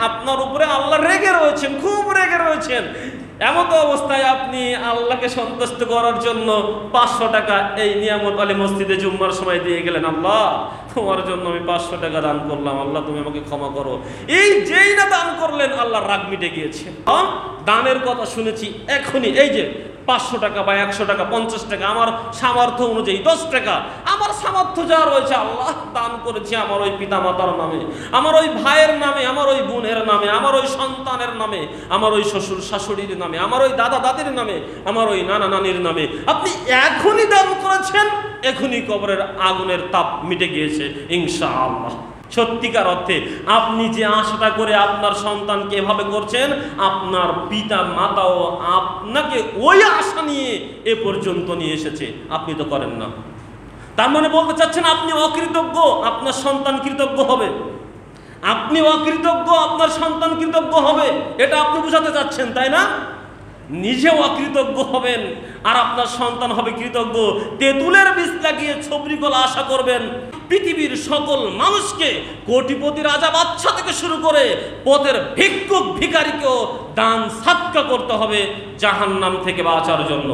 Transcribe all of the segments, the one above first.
আপনার উপরে আল্লাহ রেগে রয়েছেন, খুব রেগে রয়েছেন। এমত অবস্থায় আপনি আল্লাহকে সন্তুষ্ট করার জন্য 500 টাকা এই নিয়ামত আলী মসজিদে জুম্মার সময় দিয়ে গেলেন, আল্লাহ তোমার জন্য আমি 500 টাকা দান করলাম, আল্লাহ তুমি আমাকে ক্ষমা করো। এই যেই না দান করলেন, আল্লাহর রাগ মিটে গিয়েছে। দানের কথা শুনেছি এখনই, এই যে 500 টাকা বা 100 টাকা, 50 টাকা, আমার সামর্থ্য অনুযায়ী 10 টাকা, আমার সামর্থ্য যা রয়েছে আল্লাহ দান করেছি আমার ওই পিতা মাতার নামে, আমার ওই ভাইয়ের নামে, আমার ওই বোনের নামে, আমার ওই সন্তানের নামে, আমার ওই শ্বশুর শাশুড়ির নামে, আমার ওই দাদা দাদির নামে, আমার ওই নানা নানির নামে। আপনি এখনই দান করেছেন, এখনই কবরের আগুনের তাপ মিটে গিয়েছে ইনশাআল্লাহ। সত্যিকার অর্থে আপনি যে আশাটা করে আপনার সন্তানকে এভাবে করছেন, আপনার পিতা মাতাও আপনাকে ওই আশা নিয়ে এ পর্যন্ত নিয়ে এসেছে, আপনি তো করেন না। তার মানে বলতে চাচ্ছেন আপনি অকৃতজ্ঞ, আপনার সন্তান কৃতজ্ঞ হবে। আপনি অকৃতজ্ঞ, আপনার সন্তান কৃতজ্ঞ হবে, এটা আপনি বোঝাতে চাচ্ছেন, তাই না? নিজেও অকৃতজ্ঞ হবেন আর আপনার সন্তান হবে কৃতজ্ঞ। তেঁতুলের বীজ লাগিয়ে ছবরি কলা আশা করবেন পৃথিবীর সকল মানুষকে, কোটিপতি রাজা বাচ্চা থেকে শুরু করে পথের ভিক্ষুক ভিখারিকেও দান সাদকা করতে হবে জাহান্নাম থেকে বাঁচার জন্য।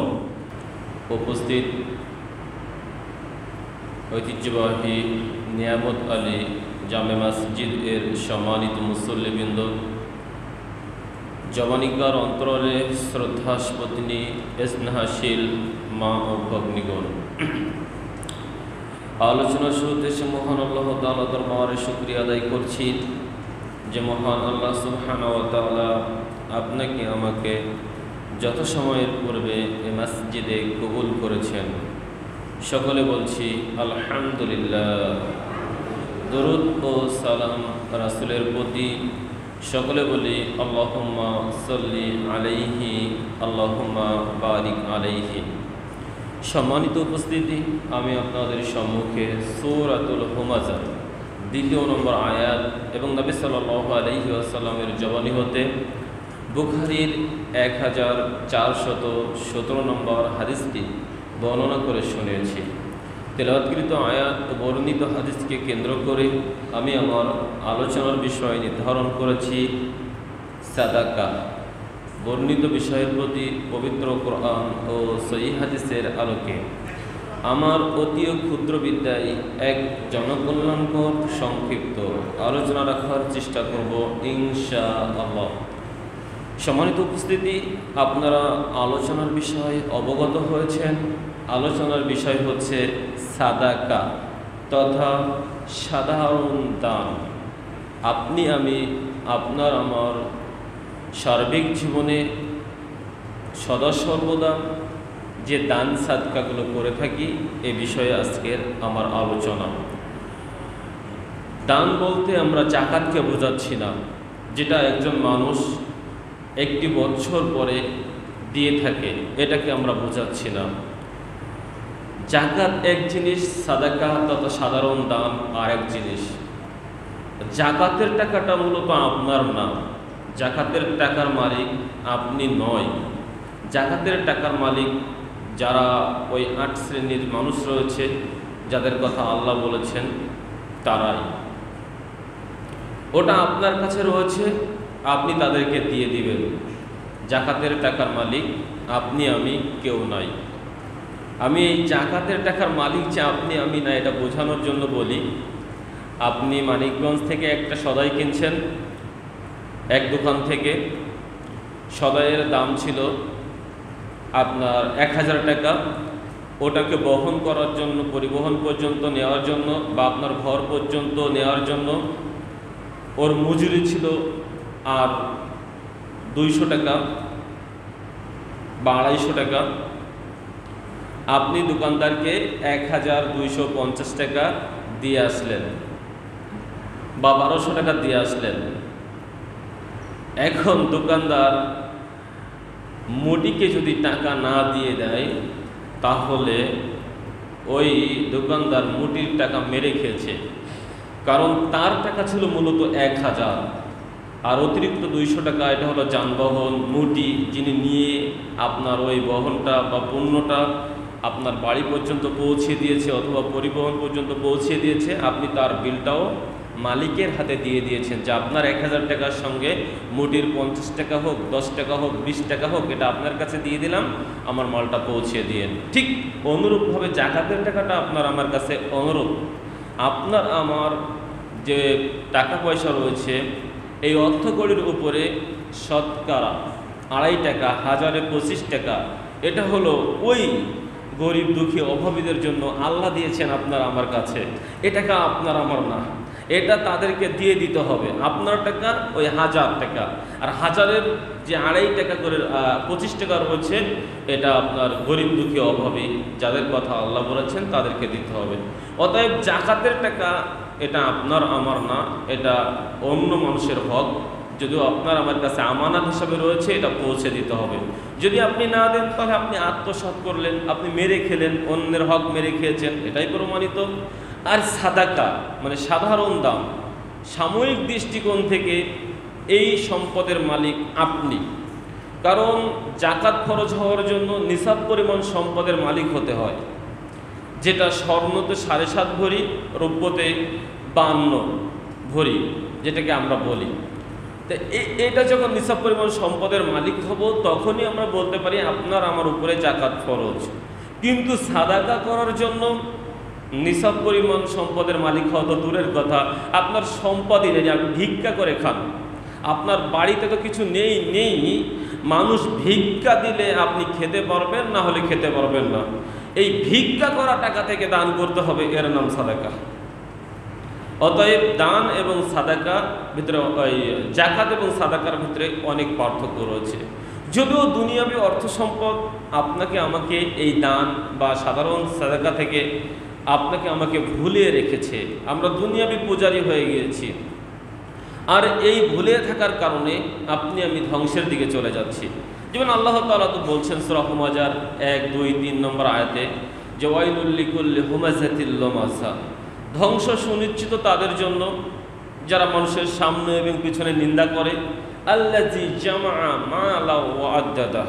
উপস্থিত ঐতিহ্যবাহী নিয়ামত আলী জামে মসজিদ এর সম্মানিত মুসল্লিবৃন্দ, জবানিকার অন্তরে শ্রদ্ধাস্পতিনী স্নেহাশীল মা ও ভগ্নীগণ, আলোচনার শুরুতে সে মহান আল্লাহ তাআলা দরবারে শুকরিয়া আদায় করছি যে মহান আল্লাহ সুবহানাহু ওয়া তাআলা আপনাকে আমাকে যত সময়ের পূর্বে এই মসজিদে কবুল করেছেন। সকলে বলছি আলহামদুলিল্লাহ। দরুদ ও সালাম রাসূলের প্রতি। সকলে বলি আল্লাহুম্মা সাল্লি আলাইহি, আল্লাহুম্মা বারিক আলাইহি। সম্মানিত উপস্থিতি, আমি আপনাদের সম্মুখে সূরাতুল হুমাযা 2 নম্বর আয়াত এবং নবী সাল্লাল্লাহু আলাইহি ওয়াসাল্লামের জবানি হতে বুখারীর 1417 নম্বর হাদিসটি বর্ণনা করে শুনিয়েছি। তেলাওয়াতকৃত আয়াত ও বর্ণিত হাদিসকে কেন্দ্র করে আমি আমার আলোচনার বিষয় নির্ধারণ করেছি সাদাকা। বর্ণিত বিষয়ের প্রতি পবিত্র কোরআন ও সহিহ হাদিসের আলোকে আমার অতি ক্ষুদ্র বিদ্যায় এক জনকল্যাণকর সংক্ষিপ্ত আলোচনা রাখার চেষ্টা করব ইনশাআল্লাহ। সম্মানিত উপস্থিতি, আপনারা আলোচনার বিষয় অবগত হয়েছেন। আলোচনার বিষয় হচ্ছে সাদাকা তথা সাধারণ দান। আপনি আমি, আপনার আমার সার্বিক জীবনে সদা সর্বদা যে দান সাদকাগুলো করে থাকি, এ বিষয়ে আজকের আমার আলোচনা। দান বলতে আমরা জাকাতকে বোঝাচ্ছি না, যেটা একজন মানুষ একটি বছর পরে দিয়ে থাকে, এটাকে আমরা বোঝাচ্ছি না। জাকাত এক জিনিস, সাদাকা তথা সাধারণ দান আর এক জিনিস। জাকাতের টাকাটা মূলত আপনার না, জাকাতের টাকার মালিক আপনি নয়। জাকাতের টাকার মালিক যারা ওই 8 শ্রেণীর মানুষ রয়েছে, যাদের কথা আল্লাহ বলেছেন, তারাই। ওটা আপনার কাছে রয়েছে, আপনি তাদেরকে দিয়ে দিবেন। জাকাতের টাকার মালিক আপনি আমি কেউ নাই। আমি এই জাকাতের টাকার মালিক যে আপনি আমি না, এটা বোঝানোর জন্য বলি। আপনি মানিকগঞ্জ থেকে একটা সদাই কিনছেন এক দোকান থেকে। সদাইয়ের দাম ছিল আপনার 1000 টাকা। ওটাকে বহন করার জন্য, পরিবহন পর্যন্ত নেওয়ার জন্য বা আপনার ঘর পর্যন্ত নেওয়ার জন্য ওর মজুরি ছিল আর 200 টাকা বা 250 টাকা। আপনি দোকানদারকে 1250 টাকা দিয়ে আসলেন বা 1200 টাকা দিয়ে আসলেন। এখন দোকানদার মুটিকে যদি টাকা না দিয়ে দেয়, তাহলে ওই দোকানদার মুটির টাকা মেরে খেয়েছে। কারণ তার টাকা ছিল মূলত 1000, আর অতিরিক্ত 200 টাকা এটা হলো যানবাহন, মুটি যিনি নিয়ে আপনার ওই বহনটা বা পণ্যটা আপনার বাড়ি পর্যন্ত পৌঁছে দিয়েছে অথবা পরিবহন পর্যন্ত পৌঁছে দিয়েছে, আপনি তার বিলটাও মালিকের হাতে দিয়ে দিয়েছেন যে আপনার 1000 টাকার সঙ্গে মুটির 50 টাকা হোক, 10 টাকা হোক, 20 টাকা হোক, এটা আপনার কাছে দিয়ে দিলাম, আমার মালটা পৌঁছে দিয়েন। ঠিক অনুরূপভাবে জাকাতের টাকাটা আপনার আমার কাছে অনুরূপ। আপনার আমার যে টাকা পয়সা রয়েছে এই অর্থকড়ির উপরে শতকরা 2.5 টাকা, 1025 টাকা, এটা হলো ওই গরিব দুঃখী অভাবীদের জন্য আল্লাহ দিয়েছেন আপনার আমার কাছে। এ টাকা আপনার আমার না, এটা তাদেরকে দিয়ে দিতে হবে। আপনার টাকা ওই 1000 টাকা, আর 1000-এর যে 2.5 টাকা করে 25 টাকা রয়েছে, এটা আপনার গরিব দুঃখী অভাবী যাদের কথা আল্লাহ বলেছেন তাদেরকে দিতে হবে। অতএব জাকাতের টাকা এটা আপনার আমার না, এটা অন্য মানুষের হক। যদিও আপনার আমার কাছে আমানত হিসাবে রয়েছে, এটা পৌঁছে দিতে হবে। যদি আপনি না দেন তাহলে আপনি আত্মসাৎ করলেন, আপনি মেরে খেলেন, অন্যের হক মেরে খেয়েছেন, এটাই প্রমাণিত। আর সাদাকা মানে সাধারণ দান, সাময়িক দৃষ্টিকোণ থেকে এই সম্পদের মালিক আপনি। কারণ জাকাত খরচ হওয়ার জন্য নিসাব পরিমাণ সম্পদের মালিক হতে হয়, যেটা স্বর্ণতে 7.5 ভরি, রৌপ্যতে 52 ভরি, যেটাকে আমরা বলি। তো এটা যখন নিসাব পরিমাণ সম্পদের মালিক হব, তখনই আমরা বলতে পারি আপনার আমার উপরে জাকাত ফরজ। কিন্তু সাদাকা করার জন্য নিসাব পরিমাণ সম্পদের মালিক হওয়া তো দূরের কথা, আপনার সম্পদই নেই, আপনি ভিক্ষা করে খান, আপনার বাড়িতে তো কিছু নেই, মানুষ ভিক্ষা দিলে আপনি খেতে পারবেন, না হলে খেতে পারবেন না। এই ভিক্ষা করা টাকা থেকে দান করতে হবে, এর নাম সাদাকা। অতএব দান এবং সাদাকা ভিতরে, ওই জাকাত এবং সাদাকার ভিতরে অনেক পার্থক্য রয়েছে। যদিও দুনিয়াবি অর্থ সম্পদ আপনাকে আমাকে এই দান বা সাধারণ সাদাকা থেকে আপনাকে আমাকে ভুলিয়ে রেখেছে, আমরা দুনিয়াবি পূজারী হয়ে গিয়েছি। আর এই ভুলে থাকার কারণে আপনি আমি ধ্বংসের দিকে চলে যাচ্ছি। যেমন আল্লাহ তাআলা তো বলছেন সূরা হুমাযার 1, 2, 3 নম্বর আয়াতে যে ওয়াইলুল লিকুল্লি হুমাযাতিল লুমাযা, ধ্বংস সুনিশ্চিত তাদের জন্য যারা মানুষের সামনে এবং পিছনে নিন্দা করে। আল্লাযী জামা মালা ওয়া আদ্দাদা,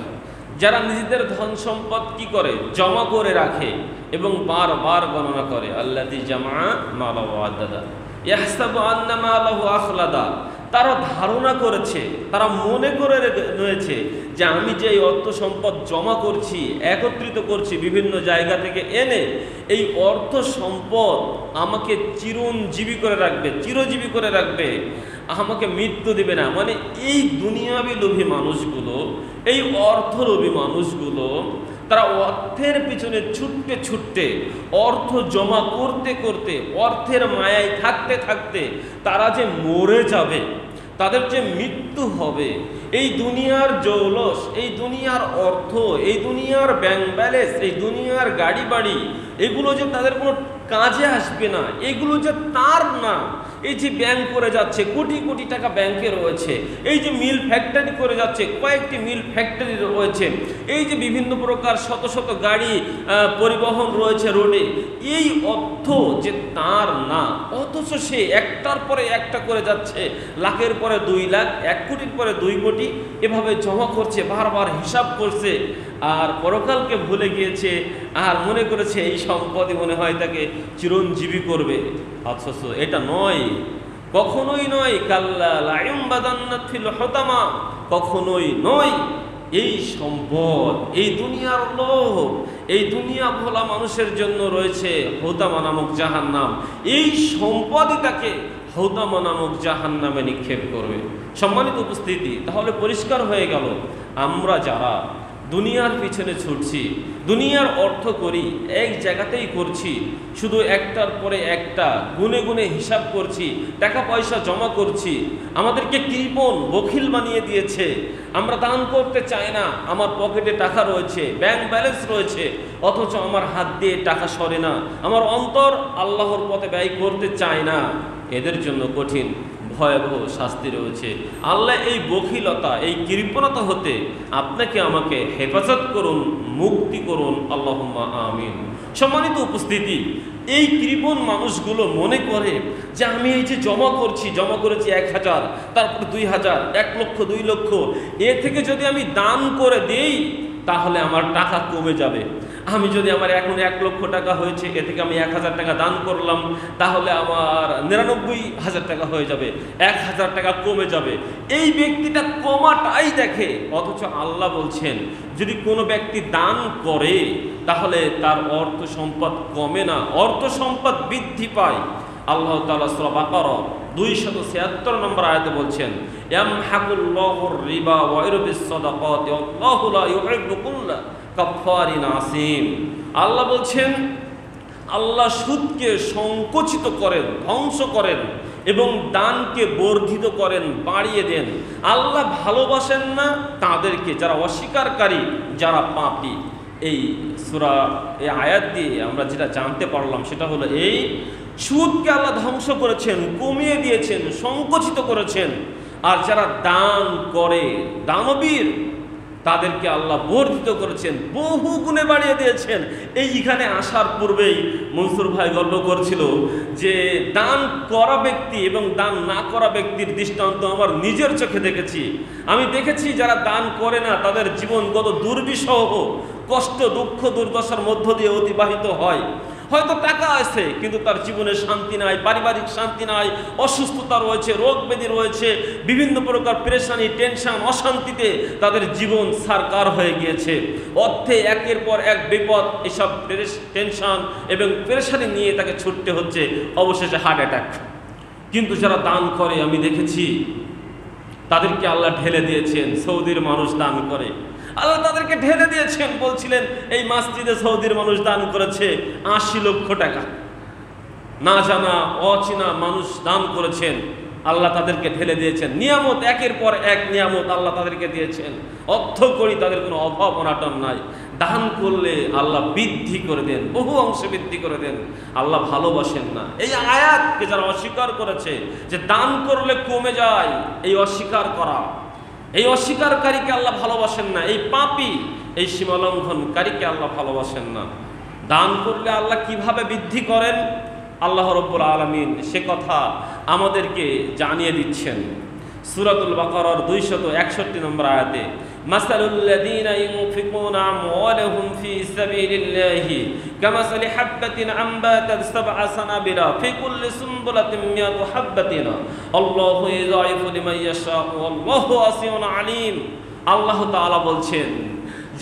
যারা নিজেদের ধন সম্পদ কি করে, জমা করে রাখে এবং বারবার গণনা করে। আল্লাযী জামা মালা ওয়া আদ্দাদা ইয়াহসাবু আন্না মালাহু আখলাদা, তারা ধারণা করেছে, তারা মনে করে রয়েছে যে আমি যে এই অর্থ সম্পদ জমা করছি, একত্রিত করছি বিভিন্ন জায়গা থেকে এনে, এই অর্থ সম্পদ আমাকে চিরঞ্জীবী করে রাখবে, চিরজীবী করে রাখবে, আমাকে মৃত্যু দেবে না। মানে এই দুনিয়াবি লোভী মানুষগুলো, এই অর্থলোভী মানুষগুলো, তারা অর্থের পিছনে ছুটতে ছুটতে, অর্থ জমা করতে করতে, অর্থের মায়ায় থাকতে থাকতে তারা যে মরে যাবে, তাদের যে মৃত্যু হবে, এই দুনিয়ার জৌলস, এই দুনিয়ার অর্থ, এই দুনিয়ার ব্যাংক ব্যালেন্স, এই দুনিয়ার গাড়ি বাড়ি, এগুলো যে তাদের কোনো কাজে আসবে না, এগুলো যে তার না। এই যে ব্যাংক করে যাচ্ছে, কোটি কোটি টাকা ব্যাংকে রয়েছে, এই যে মিল ফ্যাক্টরি করে যাচ্ছে, কয়েকটি মিল ফ্যাক্টরি রয়েছে, এই যে বিভিন্ন প্রকার শত শত গাড়ি পরিবহন রয়েছে রোডে, এই অর্থ যে তার না, অথচ সে একটার পরে একটা করে যাচ্ছে, লাখের পরে 2 লাখ, 1 কোটির পরে 2 কোটি, এভাবে জমা করছে, বারবার হিসাব করছে, আর পরকালকে ভুলে গিয়েছে, আর মনে করেছে এই সম্পদই মনে হয় তাকে চিরঞ্জীবী করবে। অথচ এটা নয়, কখনোই নয়। কাল্লা লা ইউমবাদান্না ফিল হুতামা, কখনোই নয়। এই সম্পদ, এই দুনিয়ার লোভ, এই দুনিয়া ভোলা মানুষের জন্য রয়েছে হুতামা নামক জাহান্নাম। এই সম্পদই তাকে হুতামা নামক জাহান্নামে নিক্ষেপ করবে। সম্মানিত উপস্থিতি, তাহলে পরিষ্কার হয়ে গেল, আমরা যারা দুনিয়ার পিছনে ছুটছি, দুনিয়ার অর্থ করি, এক জায়গাতেই করছি, শুধু একটার পরে একটা গুনে গুনে হিসাব করছি, টাকা পয়সা জমা করছি, আমাদেরকে কৃপণ বখিল বানিয়ে দিয়েছে। আমরা দান করতে চাই না, আমার পকেটে টাকা রয়েছে, ব্যাংক ব্যালেন্স রয়েছে, অথচ আমার হাত দিয়ে টাকা সরে না, আমার অন্তর আল্লাহর পথে ব্যয় করতে চায় না। এদের জন্য কঠিন ভয়াবহ শাস্তি রয়েছে। আল্লাহ এই বখিলতা, এই কৃপণতা হতে আপনাকে আমাকে হেফাজত করুন, মুক্তি করুন, আল্লাহুম্মা আমিন। সম্মানিত উপস্থিতি, এই কৃপণ মানুষগুলো মনে করে যে আমি এই যে জমা করেছি 1000, তারপর 2000, 1 লক্ষ, 2 লক্ষ, এ থেকে যদি আমি দান করে দেই তাহলে আমার টাকা কমে যাবে। আমি যদি আমার এখন 1 লক্ষ টাকা হয়েছে, এ থেকে আমি 1000 টাকা দান করলাম, তাহলে আমার 99,000 টাকা হয়ে যাবে, 1000 টাকা কমে যাবে। এই ব্যক্তিটা কমাটাই দেখে, অথচ আল্লাহ বলছেন যদি কোনো ব্যক্তি দান করে তাহলে তার অর্থ সম্পদ কমে না, অর্থ সম্পদ বৃদ্ধি পায়। আল্লাহ তাআলা সূরা বাকারা 276 নম্বর আয়াতে বলছেন, ইয়ামহাকুল্লাহুর রিবা ওয়া ইউরবিস সাদাকাতি আল্লাহু লা ইউহিব্বু কুল্লা কাফফারিন আসিম। আল্লাহ বলছেন আল্লাহ সুদকে সংকুচিত করেন, ধ্বংস করেন এবং দানকে বর্ধিত করেন, বাড়িয়ে দেন। আল্লাহ ভালোবাসেন না তাদেরকে যারা অস্বীকারী, যারা পাপী। এই সূরা এই আয়াত দিয়ে আমরা যেটা জানতে পারলাম সেটা হলো এই সুদকে আল্লাহ ধ্বংস করেছেন, কমিয়ে দিয়েছেন, সংকুচিত করেছেন। আর যারা দান করে, দানবীর, তাদেরকে আল্লাহ বর্ধিত করেছেন, বহু গুণে বাড়িয়ে দিয়েছেন। এইখানে আসার পূর্বেই মনসুর ভাই গল্প করছিল যে দান করা ব্যক্তি এবং দান না করা ব্যক্তির দৃষ্টান্ত আমার নিজের চোখে দেখেছি। আমি দেখেছি যারা দান করে না তাদের জীবন কত দুর্বিষহ, কষ্ট, দুঃখ, দুর্দশার মধ্য দিয়ে অতিবাহিত হয়। হয়তো টাকা আছে কিন্তু তার জীবনে শান্তি নাই, পারিবারিক শান্তি নাই, অসুস্থতা রয়েছে, রোগ ব্যাধি রয়েছে, বিভিন্ন প্রকার পেরেশানি, টেনশন, অশান্তিতে তাদের জীবন সারকার হয়ে গিয়েছে। অর্থে একের পর এক বিপদ, এসব টেনশন এবং পেরেশানি নিয়ে তাকে ছুটতে হচ্ছে, অবশেষে হার্ট অ্যাটাক। কিন্তু যারা দান করে আমি দেখেছি তাদেরকে আল্লাহ ঢেলে দিয়েছেন। সৌদির মানুষ দান করে, আল্লাহ তাদেরকে ঢেলে দিয়েছেন। বলছিলেন এই মসজিদে সৌদির মানুষ দান করেছে 80 লক্ষ টাকা, না জানা অচেনা মানুষ দান করেছেন, আল্লাহ তাদেরকে ঢেলে দিয়েছেন। নিয়ামত, একের পর এক নিয়ামত আল্লাহ তাদেরকে দিয়েছেন। অর্থ করি তাদের কোনো অভাব অনাটন নাই। দান করলে আল্লাহ বৃদ্ধি করে দেন, বহু অংশে বৃদ্ধি করে দেন। আল্লাহ ভালোবাসেন না। এই আয়াতকে যারা অস্বীকার করেছে যে দান করলে কমে যায়, এই অস্বীকার করা, এই অস্বীকারীকে আল্লাহ ভালোবাসেন না। এই পাপী, এই সীমালঙ্ঘনকারীকে আল্লাহ ভালোবাসেন না। দান করলে আল্লাহ কিভাবে বৃদ্ধি করেন আল্লাহ রাব্বুল আলামিন সে কথা আমাদেরকে জানিয়ে দিচ্ছেন। সূরাতুল বাকারার 261 নম্বর আয়াতে, মাসালুল লাযীনা ইউনফিকুনা আমওয়ালাহুম ফী সাবিলিল্লাহি কামাসালি হাববাতিন আমবাতাত সাবআ সানাবিলা ফী কুল্লি সুনবুলাতিন মিয়াতু হাববাতিন আল্লাহু ইযাইফু লিমান ইয়াশাউ ওয়াল্লাহু ওয়াসিউন আলীম। আল্লাহ তাআলা বলছেন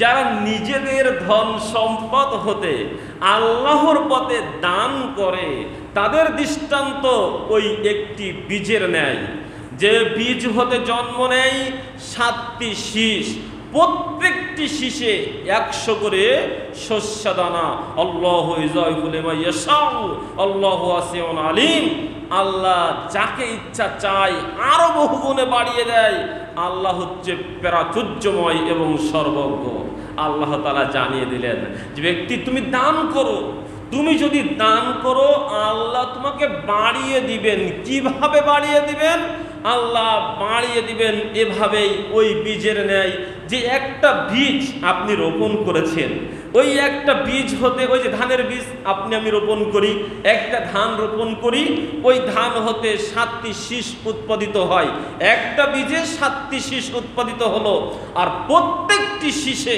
যারা নিজেদের ধন সম্পদ হতে আল্লাহর পথে দান করে তাদের দৃষ্টান্ত ওই একটি বীজের ন্যায়, যে বীজ হতে জন্ম নেয় 7টি শীষ, প্রত্যেকটি শীষে 100 করে শস্যদানা। আল্লাহু ইযাইফু লিমান ইয়াশাউ আল্লাহু ওয়াসিউন আলীম। আল্লাহ যাকে ইচ্ছা চায় আরো বহু গুণে বাড়িয়ে দেয়। আল্লাহ হচ্ছে প্রাচুর্যময় এবং সর্বজ্ঞ। আল্লাহ তাআলা জানিয়ে দিলেন যে ব্যক্তি তুমি দান করো, তুমি যদি দান করো আল্লাহ তোমাকে বাড়িয়ে দিবেন। কিভাবে বাড়িয়ে দিবেন? আল্লাহ বাড়িয়ে দিবেন এভাবেই, ওই বীজের ন্যায়, যে একটা বীজ আপনি রোপণ করেছেন, ওই একটা বীজ হতে, ওই যে ধানের বীজ আপনি আমি রোপণ করি, একটা ধান রোপণ করি, ওই ধান হতে 7টি শীষ উৎপাদিত হয়। একটা বীজে 7টি শীষ উৎপাদিত হলো, আর প্রত্যেকটি শীষে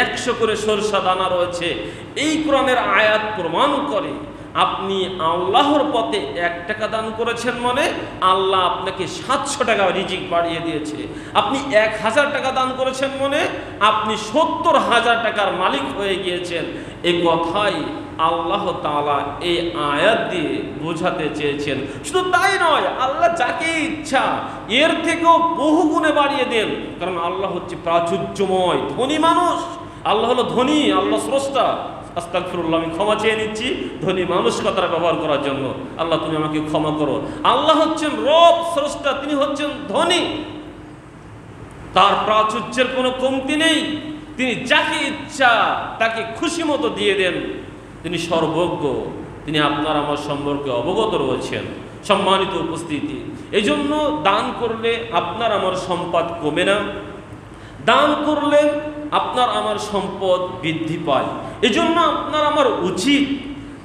100 করে সরষা দানা রয়েছে। এই কোরআনের আয়াত প্রমাণ করে আপনি আল্লাহর পথে 1 টাকা দান করেছেন মানে আল্লাহ আপনাকে 700 টাকা রিজিক বাড়িয়ে দিয়েছে। আপনি 1000 টাকা দান করেছেন মানে আপনি 70,000 টাকার মালিক হয়ে গিয়েছেন। এই কথাই আল্লাহ তাআলা এই আয়াত দিয়ে বোঝাতে চেয়েছেন। শুধু তাই নয়, আল্লাহ যাকে ইচ্ছা এর থেকেও বহু গুণে বাড়িয়ে দেন, কারণ আল্লাহ হচ্ছে প্রাচুর্যময়, ধনী মানুষ। আল্লাহ হলো ধনী, আল্লাহ স্রষ্টা। আস্তাগফিরুল্লাহ, আমি ক্ষমা চেয়ে নিচ্ছি ধনী মানুষ কথাটা ব্যবহার করার জন্য। আল্লাহ তুমি আমাকে ক্ষমা করো। আল্লাহ হচ্ছেন রব, স্রষ্টা, তিনি হচ্ছেন ধনী। তার প্রাচুর্যের কোনো কমতি নেই। তিনি যাকে ইচ্ছা তাকে খুশি মতো দিয়ে দেন। তিনি সর্বজ্ঞ, তিনি আপনার আমার সম্পর্কে অবগত রয়েছেন। সম্মানিত উপস্থিতি, এই জন্য দান করলে আপনার আমার সম্পদ কমে না, দান করলে আপনার আমার সম্পদ বৃদ্ধি পায়। এই জন্য আপনার আমার উচিত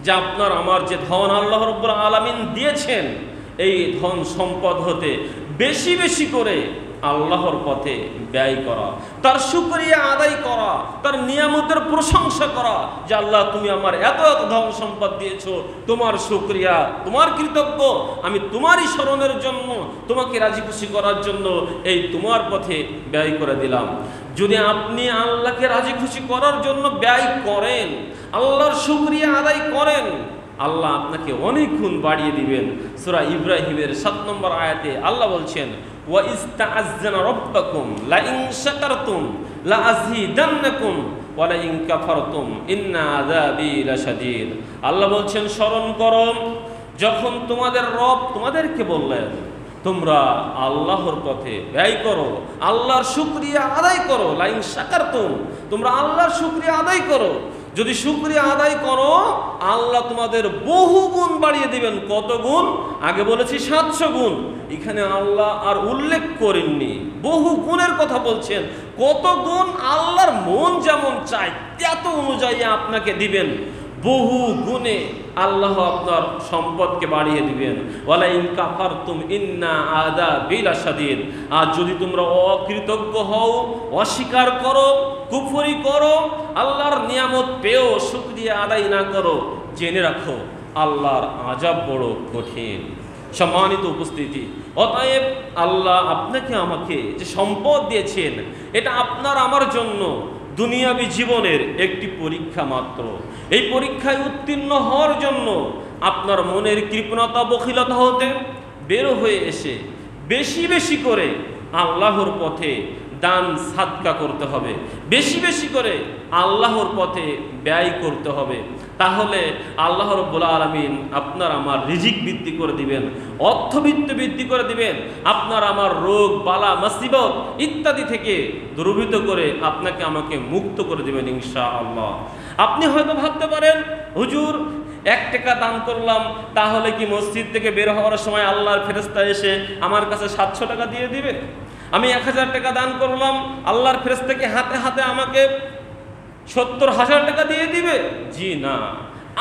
যে আপনার আমার যে ধন আল্লাহ রাব্বুল আলামিন দিয়েছেন, এই ধন সম্পদ হতে বেশি বেশি করে আল্লাহর পথে ব্যয় করা, তার শুকরিয়া আদায় করা, তার নিয়ামতের প্রশংসা করা যে আল্লাহ তুমি আমার এত এত ধন সম্পদ দিয়েছো, তোমার শুকরিয়া, তোমার কৃতজ্ঞ, আমি তোমারই স্মরণের জন্য, তোমাকে রাজি খুশি করার জন্য এই তোমার পথে ব্যয় করে দিলাম। যদি আপনি আল্লাহকে রাজি খুশি করার জন্য ব্যয় করেন, আল্লাহর শুকরিয়া আদায় করেন, আল্লাহ আপনাকে অনেক গুণ বাড়িয়ে দিবেন। সূরা ইব্রাহিমের 7 নম্বর আয়াতে আল্লাহ বলছেন, ওয়া ইস্তাআযানা রাব্বাকুম লা ইন শাকারতুম লা আযীদান্নাকুম ওয়া লা ইন কাফারতুম ইন্না আযাবি লাশাদীদ। আল্লাহ বলছেন, স্মরণ করো যখন তোমাদের রব তোমাদেরকে বললেন তোমরা আল্লাহর পথে ব্যয় করো, আল্লাহর শুকরিয়া আদায় করো, লা ইন শাকারতুম, তোমরা আল্লাহর শুকরিয়া আদায় করো। যদি শুকরিয়া আদায় করো আল্লাহ তোমাদের বহু গুণ বাড়িয়ে দিবেন। কত গুণ? আগে বলেছি 700 গুণ, এখানে আল্লাহ আর উল্লেখ করেননি, বহু গুণের কথা বলছেন। কত গুণ? আল্লাহর মন যেমন চায় তত অনুযায়ী আপনাকে দিবেন, বহু গুণে আল্লাহ আপনার সম্পদকে বাড়িয়ে দিবেন। ওয়ালা ইন কাফারতুম ইন্না আযাবি লাশাদীদ। আর যদি তোমরা অকৃতজ্ঞ হও, অস্বীকার করো, কুফরি করো, আল্লাহর নিয়ামত পেয়েও শুকরিয়া আদায় না করো, জেনে রাখো আল্লাহর আযাব বড় কঠিন। সম্মানিত উপস্থিতি, অতএব আল্লাহ আপনাকে আমাকে যে সম্পদ দিয়েছেন এটা আপনার আমার জন্য দুনিয়াবী জীবনের একটি পরীক্ষা মাত্র। এই পরীক্ষায় উত্তীর্ণ হওয়ার জন্য আপনার মনের কৃপণতা বখিলতা হতে বের হয়ে এসে বেশি বেশি করে আল্লাহর পথে দান সাদকা করতে হবে, বেশি বেশি করে আল্লাহর পথে ব্যয় করতে হবে। তাহলে আল্লাহ রাব্বুল আলামিন আপনার আমার রিজিক বৃদ্ধি করে দিবেন, অর্থবিত্ত বৃদ্ধি করে দিবেন, আপনার আমার রোগ বালা মুসিবত ইত্যাদি থেকে দূরীভূত করে আপনাকে আমাকে মুক্ত করে দিবেন ইনশাআল্লাহ। আপনি হয়তো ভাবতে পারেন, হুজুর 1 টাকা দান করলাম, তাহলে কি মসজিদ থেকে বের হওয়ার সময় আল্লাহর ফেরেশতা এসে আমার কাছে 700 টাকা দিয়ে দিবে? আমি 1000 টাকা দান করলাম, আল্লাহর ফেরেশতাকে হাতে হাতে আমাকে 70,000 টাকা দিয়ে দিবে? জি না,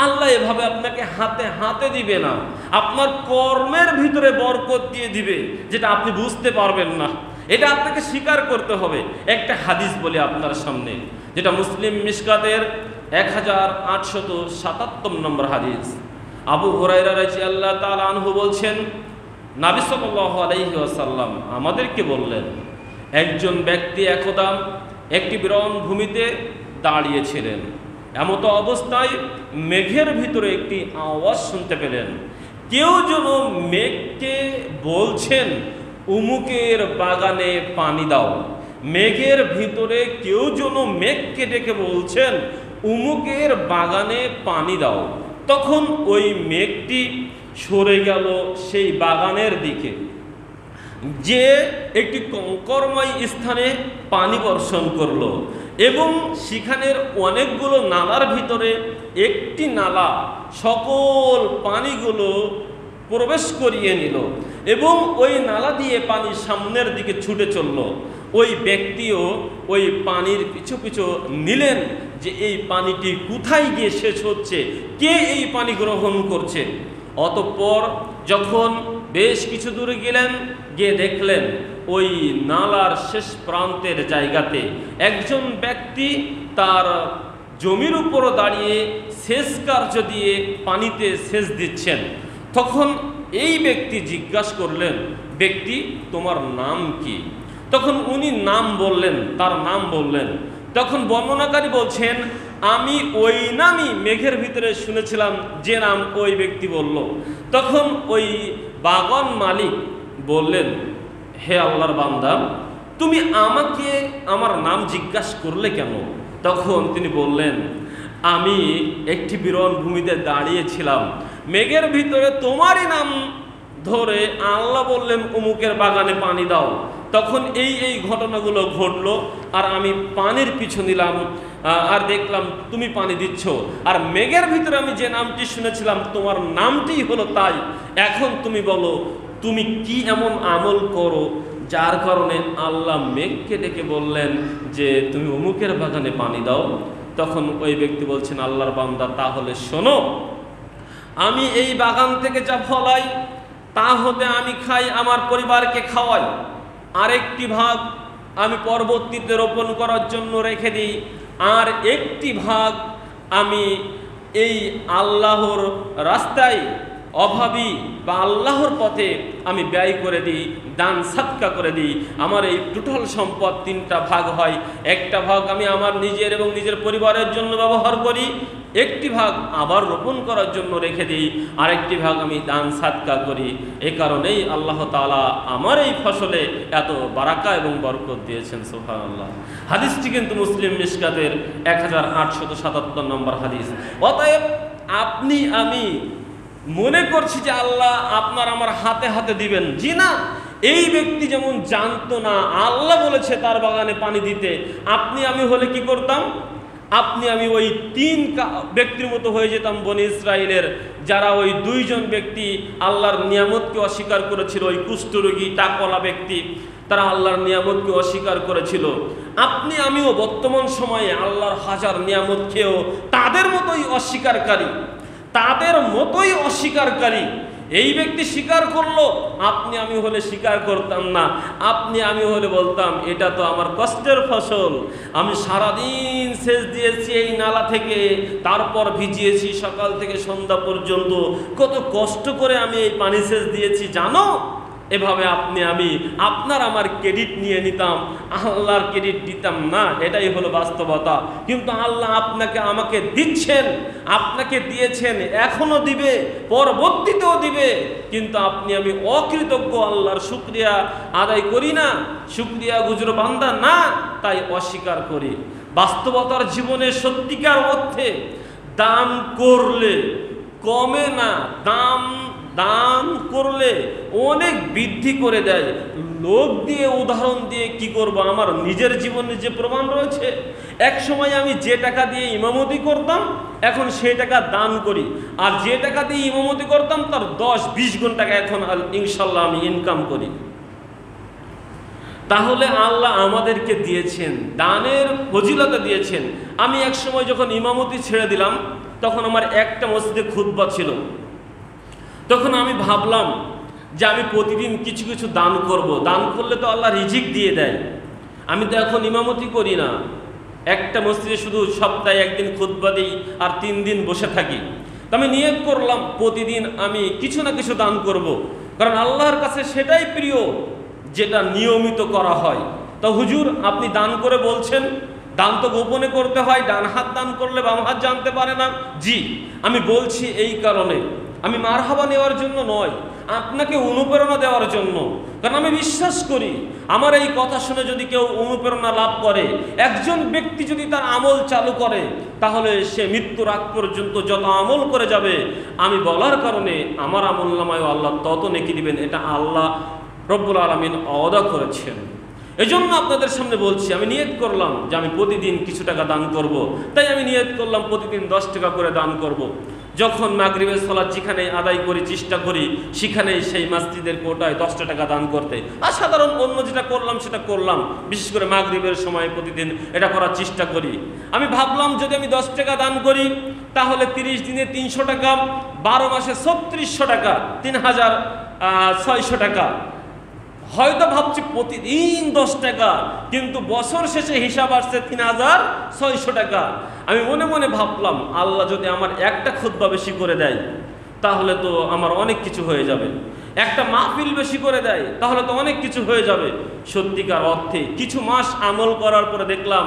আল্লাহ এভাবে আপনাকে হাতে হাতে দিবে না, আপনার কর্মের ভিতরে বরকত দিয়ে দিবে, যেটা আপনি বুঝতে পারবেন না। এটা আপনাকে স্বীকার করতে হবে। একটা হাদিস বলি আপনার সামনে, যেটা মুসলিম মিশকাতের 1877 নম্বর হাদিস। আবু হুরায়রা রাদিয়াল্লাহু তাআলা আনহু বলছেন, নবী সাল্লাল্লাহু আলাইহি ওয়াসাল্লাম আমাদেরকে বললেন, একজন ব্যক্তি একদা একটি বিরান ভূমিতে দাঁড়িয়েছিলেন। এমতো অবস্থায় মেঘের ভিতরে একটি আওয়াজ শুনতে পেলেন। কেউ যেন মেঘকে বলছেন, উমুকের বাগানে পানি দাও। মেঘের ভিতরে কেউ যেন মেঘকে ডেকে বলছেন, উমুকের বাগানে পানি দাও। তখন ওই মেঘটি সরে গেল সেই বাগানের দিকে, যে একটি কঙ্করময় স্থানে পানি বর্ষণ করলো, এবং সেখানের অনেকগুলো নালার ভিতরে একটি নালা সকল পানিগুলো প্রবেশ করিয়ে নিল, এবং ওই নালা দিয়ে পানি সামনের দিকে ছুটে চলল। ওই ব্যক্তিও ওই পানির পিছু পিছু নিলেন যে এই পানিটি কোথায় গিয়ে শেষ হচ্ছে, কে এই পানি গ্রহণ করছে। অতঃপর যখন বেশ কিছু দূরে গেলেন, গিয়ে দেখলেন ওই নালার শেষ প্রান্তের জায়গাতে একজন ব্যক্তি তার জমির উপর দাঁড়িয়ে সেচ কার্য দিয়ে পানিতে সেচ দিচ্ছেন। তখন এই ব্যক্তি জিজ্ঞাসা করলেন, ব্যক্তি তোমার নাম কি? তখন উনি নাম বললেন, তার নাম বললেন। তখন বর্ণনাকারী বলছেন, আমি ওই নামই মেঘের ভিতরে শুনেছিলাম যে নাম ওই ব্যক্তি বলল। তখন ওই বাগান মালিক বললেন, হে আল্লাহর বান্দা, তুমি আমাকে আমার নাম জিজ্ঞাসা করলে কেন? তখন তিনি বললেন, আমি একটি বিরন ভূমিতে দাঁড়িয়েছিলাম, মেঘের ভিতরে তোমারই নাম ধরে আল্লাহ বললেন অমুকের বাগানে পানি দাও। তখন এই ঘটনাগুলো ঘটলো, আর আমি পানির পিছু নিলাম, আর দেখলাম তুমি পানি দিচ্ছ, আর মেঘের ভিতরে আমি যে নামটি শুনেছিলাম তোমার নামটিই হলো তাই। এখন তুমি বলো, তুমি কি এমন আমল করো যার কারণে আল্লাহ মেঘকে ডেকে বললেন যে তুমি অমুকের বাগানে পানি দাও? তখন ওই ব্যক্তি বলছেন, আল্লাহর বান্দা, তাহলে শোনো, আমি এই বাগান থেকে যা ফলাই তা হতে আমি খাই, আমার পরিবারকে খাওয়াই। আরেকটি ভাগ আমি পরবর্তীতে রোপণ করার জন্য রেখে দিই, আর একটি ভাগ আমি এই আল্লাহর রাস্তায় অভাবী বা আল্লাহর পথে আমি ব্যয় করে দিই, দান সাদকা করে দিই। আমার এই টোটাল সম্পদ 3টা ভাগ হয়। একটা ভাগ আমি আমার নিজের এবং নিজের পরিবারের জন্য ব্যবহার করি, একটি ভাগ আবার রোপণ করার জন্য রেখে দিই, আরেকটি ভাগ আমি দান সাদকা করি। এ কারণেই আল্লাহ তাআলা আমার এই ফসলে এত বারাকা এবং বরকত দিয়েছেন। সুবহানাল্লাহ। হাদিসটি কিন্তু মুসলিম মিশকাতের 1877 নম্বর হাদিস। অতএব আপনি আমি মনে করছি যে আল্লাহ আপনার আমার হাতে হাতে দিবেন, জি না। এই ব্যক্তি যেমন জানতো না আল্লাহ বলেছে তার বাগানে পানি দিতে, আপনি আমি হলে কি করতাম? আপনি আমি ওই 3 ব্যক্তির মতো হয়ে যেতাম বনি ইসরাইলের, যারা ওই 2 জন ব্যক্তি আল্লাহর নিয়ামতকে অস্বীকার করেছিল। ওই কুষ্ঠরোগী টাকলা ব্যক্তি, তারা আল্লাহর নিয়ামতকে অস্বীকার করেছিল। আপনি আমিও বর্তমান সময়ে আল্লাহর হাজার নিয়ামত খেয়েও তাদের মতোই অস্বীকারী, তাদের মতোই অস্বীকারী। এই ব্যক্তি স্বীকার করলো, আপনি আমি হলে স্বীকার করতাম না। আপনি আমি হলে বলতাম এটা তো আমার কষ্টের ফসল, আমি সারাদিন সেচ দিয়েছি এই নালা থেকে, তারপর ভিজিয়েছি সকাল থেকে সন্ধ্যা পর্যন্ত, কত কষ্ট করে আমি এই পানি সেচ দিয়েছি জানো। এভাবে আপনি আমি আপনার আমার ক্রেডিট নিয়ে নিতাম, আল্লাহর ক্রেডিট দিতাম না। এটাই হলো বাস্তবতা। কিন্তু আল্লাহ আপনাকে আমাকে দিচ্ছেন, আপনাকে দিয়েছেন, এখনো দিবে, পরবর্তীতেও দিবে। কিন্তু আপনি আমি অকৃতজ্ঞ, আল্লাহর শুকরিয়া আদায় করি না, শুকরিয়া গুজর বান্দা না, তাই অস্বীকার করি। বাস্তবতার জীবনে সত্যিকার অর্থে দান করলে কমে না, দান করলে অনেক বৃদ্ধি করে দেয়। লোক দিয়ে উদাহরণ দিয়ে কি করব, আমার নিজের জীবনে যে প্রমাণ রয়েছে। এক সময় আমি যে টাকা দিয়ে ইমামতি করতাম, এখন সেই টাকা দান করি, আর যে টাকা দিয়ে ইমামতি করতাম তার 10-20 গুণ টাকা এখন ইনশাল্লাহ আমি ইনকাম করি। তাহলে আল্লাহ আমাদেরকে দিয়েছেন, দানের ফজিলতা দিয়েছেন। আমি এক সময় যখন ইমামতি ছেড়ে দিলাম, তখন আমার একটা মসজিদে খুতবা ছিল। তখন আমি ভাবলাম যে আমি প্রতিদিন কিছু কিছু দান করব, দান করলে তো আল্লাহ রিজিক দিয়ে দেয়। আমি তো এখন ইমামতি করি না, একটা মসজিদে শুধু সপ্তাহে 1 দিন খুতবা দিই আর 3 দিন বসে থাকি। তো আমি নিয়ত করলাম প্রতিদিন আমি কিছু না কিছু দান করব, কারণ আল্লাহর কাছে সেটাই প্রিয় যেটা নিয়মিত করা হয়। তো হুজুর আপনি দান করে বলছেন, দান তো গোপনে করতে হয়, ডান হাত দান করলে বাম হাত জানতে পারে না। জি, আমি বলছি এই কারণে, আমি মারহাবা নেওয়ার জন্য নয়, আপনাকে অনুপ্রেরণা দেওয়ার জন্য। কারণ আমি বিশ্বাস করি আমার এই কথা শুনে যদি কেউ অনুপ্রেরণা লাভ করে, একজন ব্যক্তি যদি তার আমল চালু করে, তাহলে সে মৃত্যুর আগ পর্যন্ত যত আমল করে যাবে, আমি বলার কারণে আমার আমলনামায় আল্লাহ তত নেকি দিবেন, এটা আল্লাহ রব্বুল আলামিন ওয়াদা করেছেন। এজন্য আপনাদের সামনে বলছি, আমি নিয়ত করলাম যে আমি প্রতিদিন কিছু টাকা দান করব। তাই আমি নিয়ত করলাম প্রতিদিন 10 টাকা করে দান করব। যখন মাগরিবের সালাত যেখানে আদায় করি, চেষ্টা করি সেখানেই সেই মসজিদের কোটায় 10 টাকা দান করতে। আর সাধারণ অন্য যেটা করলাম সেটা করলাম, বিশেষ করে মাগরিবের সময় প্রতিদিন এটা করার চেষ্টা করি। আমি ভাবলাম যদি আমি 10 টাকা দান করি, তাহলে 30 দিনে 300 টাকা, 12 মাসে 3600 টাকা, 3600 টাকা। হয়তো ভাবছি প্রতিদিন 10 টাকা, কিন্তু বছর শেষে হিসাব আসছে 3600 টাকা। আমি মনে মনে ভাবলাম আল্লাহ যদি আমার একটা খুতবা বেশি করে দেয়, তাহলে তো আমার অনেক কিছু হয়ে যাবে। একটা মাহফিল বেশি করে দেয়, তাহলে তো অনেক কিছু হয়ে যাবে। সত্যিকার অর্থে কিছু মাস আমল করার পরে দেখলাম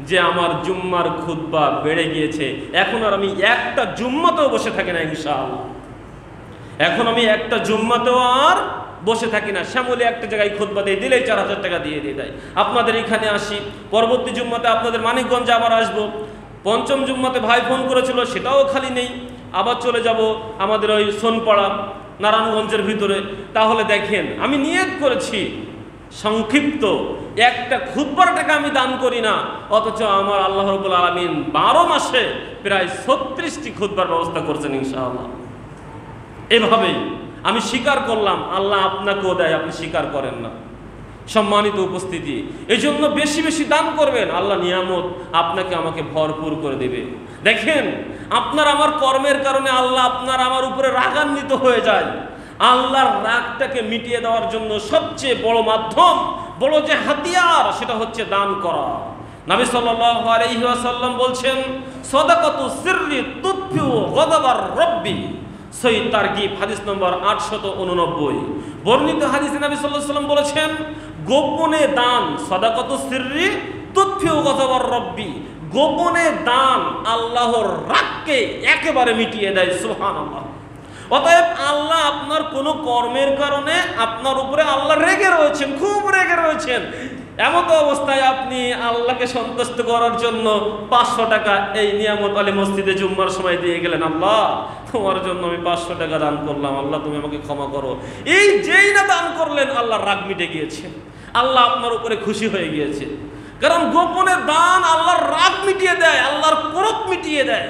যে আমার জুম্মার খুতবা বেড়ে গিয়েছে। এখন আর আমি একটা জুম্মাতেও বসে থাকি না ইনশাআল্লাহ। এখন আমি একটা জুম্মাতেও আর বসে থাকি না। শ্যামলী একটা জায়গায় খুতবা দিয়ে দিলেই 4000 টাকা দিয়ে দেয়। আপনাদের এখানে আসি, পরবর্তী জুম্মাতে আপনাদের মানিকগঞ্জে আবার আসবো। 5ম জুম্মাতে ভাই ফোন করেছিল, সেটাও খালি নেই। আবার চলে যাব আমাদের ওই সোনপাড়া নারায়ণগঞ্জের ভিতরে। তাহলে দেখেন আমি নিয়ত করেছি সংক্ষিপ্ত একটা খুতবার টাকা আমি দান করি না, অথচ আমার আল্লাহ রাব্বুল আলামিন 12 মাসে প্রায় 36টি খুতবার ব্যবস্থা করছেন ইনশাআল্লাহ। এভাবেই আমি স্বীকার করলাম আল্লাহ আপনাকেও দেয়, আপনি স্বীকার করেন না। সম্মানিত উপস্থিতি, এই জন্য বেশি বেশি দান করবেন, আল্লাহ নিয়ামত আপনাকে আমাকে ভরপুর করে দেবে। দেখেন আপনার আমার কর্মের কারণে আল্লাহ আপনার আমার উপরে রাগান্বিত হয়ে যায়। আল্লাহর রাগটাকে মিটিয়ে দেওয়ার জন্য সবচেয়ে বড় মাধ্যম, বড় যে হাতিয়ার, সেটা হচ্ছে দান করা। নবী সাল্লাল্লাহু আলাইহি ওয়াসাল্লাম বলছেন, সাদাকাতু সিররি তুতফিউ গাদাবার রব্বি। সহিহ তারগিব হাদিস নম্বর 889। বর্ণিত হাদিসে নবী সাল্লাল্লাহু আলাইহি ওয়াসাল্লাম বলেছেন, গোপনে দান, সাদাকাতু সিররি তুতফিউ গাদাবার রব্বি, গোপনে দান আল্লাহর রাগকে একেবারে মিটিয়ে দেয়। সুবহানাল্লাহ। অতএব আল্লাহ আপনার কোনো কর্মের কারণে আপনার উপরে আল্লাহ রেগে রয়েছেন, খুব রেগে রয়েছেন। এমতো অবস্থায় আপনি আল্লাহকে সন্তুষ্ট করার জন্য 500 টাকা এই নিয়ামত আলী মসজিদে জুম্মার সময় দিয়ে গেলেন, আল্লাহ তোমার জন্য আমি 500 টাকা দান করলাম, আল্লাহ তুমি আমাকে ক্ষমা করো। এই যেই না দান করলেন, আল্লাহর রাগ মিটে গিয়েছে, আল্লাহ আপনার উপরে খুশি হয়ে গিয়েছে। কারণ গোপনে দান আল্লাহর রাগ মিটিয়ে দেয়, আল্লাহর ক্রোধ মিটিয়ে দেয়।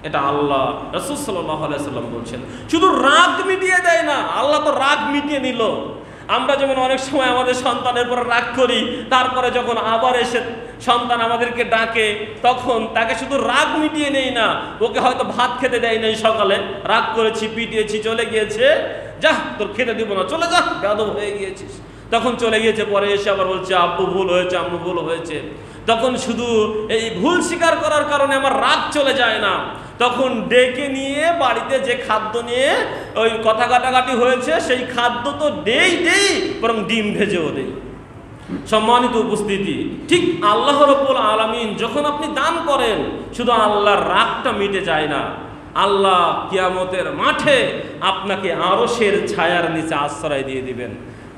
এটা আল্লাহ রাসূল সাল্লাল্লাহু আলাইহি ওয়াসাল্লাম বলছেন। শুধু রাগ মিটিয়ে দেয় না, আল্লাহ তো রাগ মিটিয়ে নিল। আমরা যেমন অনেক সময় আমাদের সন্তানের উপর রাগ করি, তারপরে যখন আবার এসে সন্তান আমাদেরকে ডাকে, তখন তাকে শুধু রাগ মিটিয়ে নেই না, ওকে হয়তো ভাত খেতে দেয় নাই সকালে, রাগ করেছি, পিটিয়েছি, চলে গিয়েছে, যা তোর খেতে দিব না, চলে যা, বেয়াদব হয়ে গিয়েছিস। তখন চলে গিয়েছে, পরে এসে আবার বলছে আব্বু ভুল হয়েছে, আম্মু ভুল হয়েছে। তখন শুধু এই ভুল স্বীকার করার কারণে আমার রাগ চলে যায় না, তখন ডেকে নিয়ে বাড়িতে যে খাদ্য নিয়ে ওই কথা কাটাকাটি হয়েছে, সেই খাদ্য তো দেই বরং ডিম ভেজেও দেই। সম্মানিত উপস্থিতি, ঠিক আল্লাহ রাব্বুল আলামিন যখন আপনি দান করেন, শুধু আল্লাহর রাগটা মিটে যায় না, আল্লাহ কিয়ামতের মাঠে আপনাকে আরশের ছায়ার নিচে আশ্রয় দিয়ে দিবেন।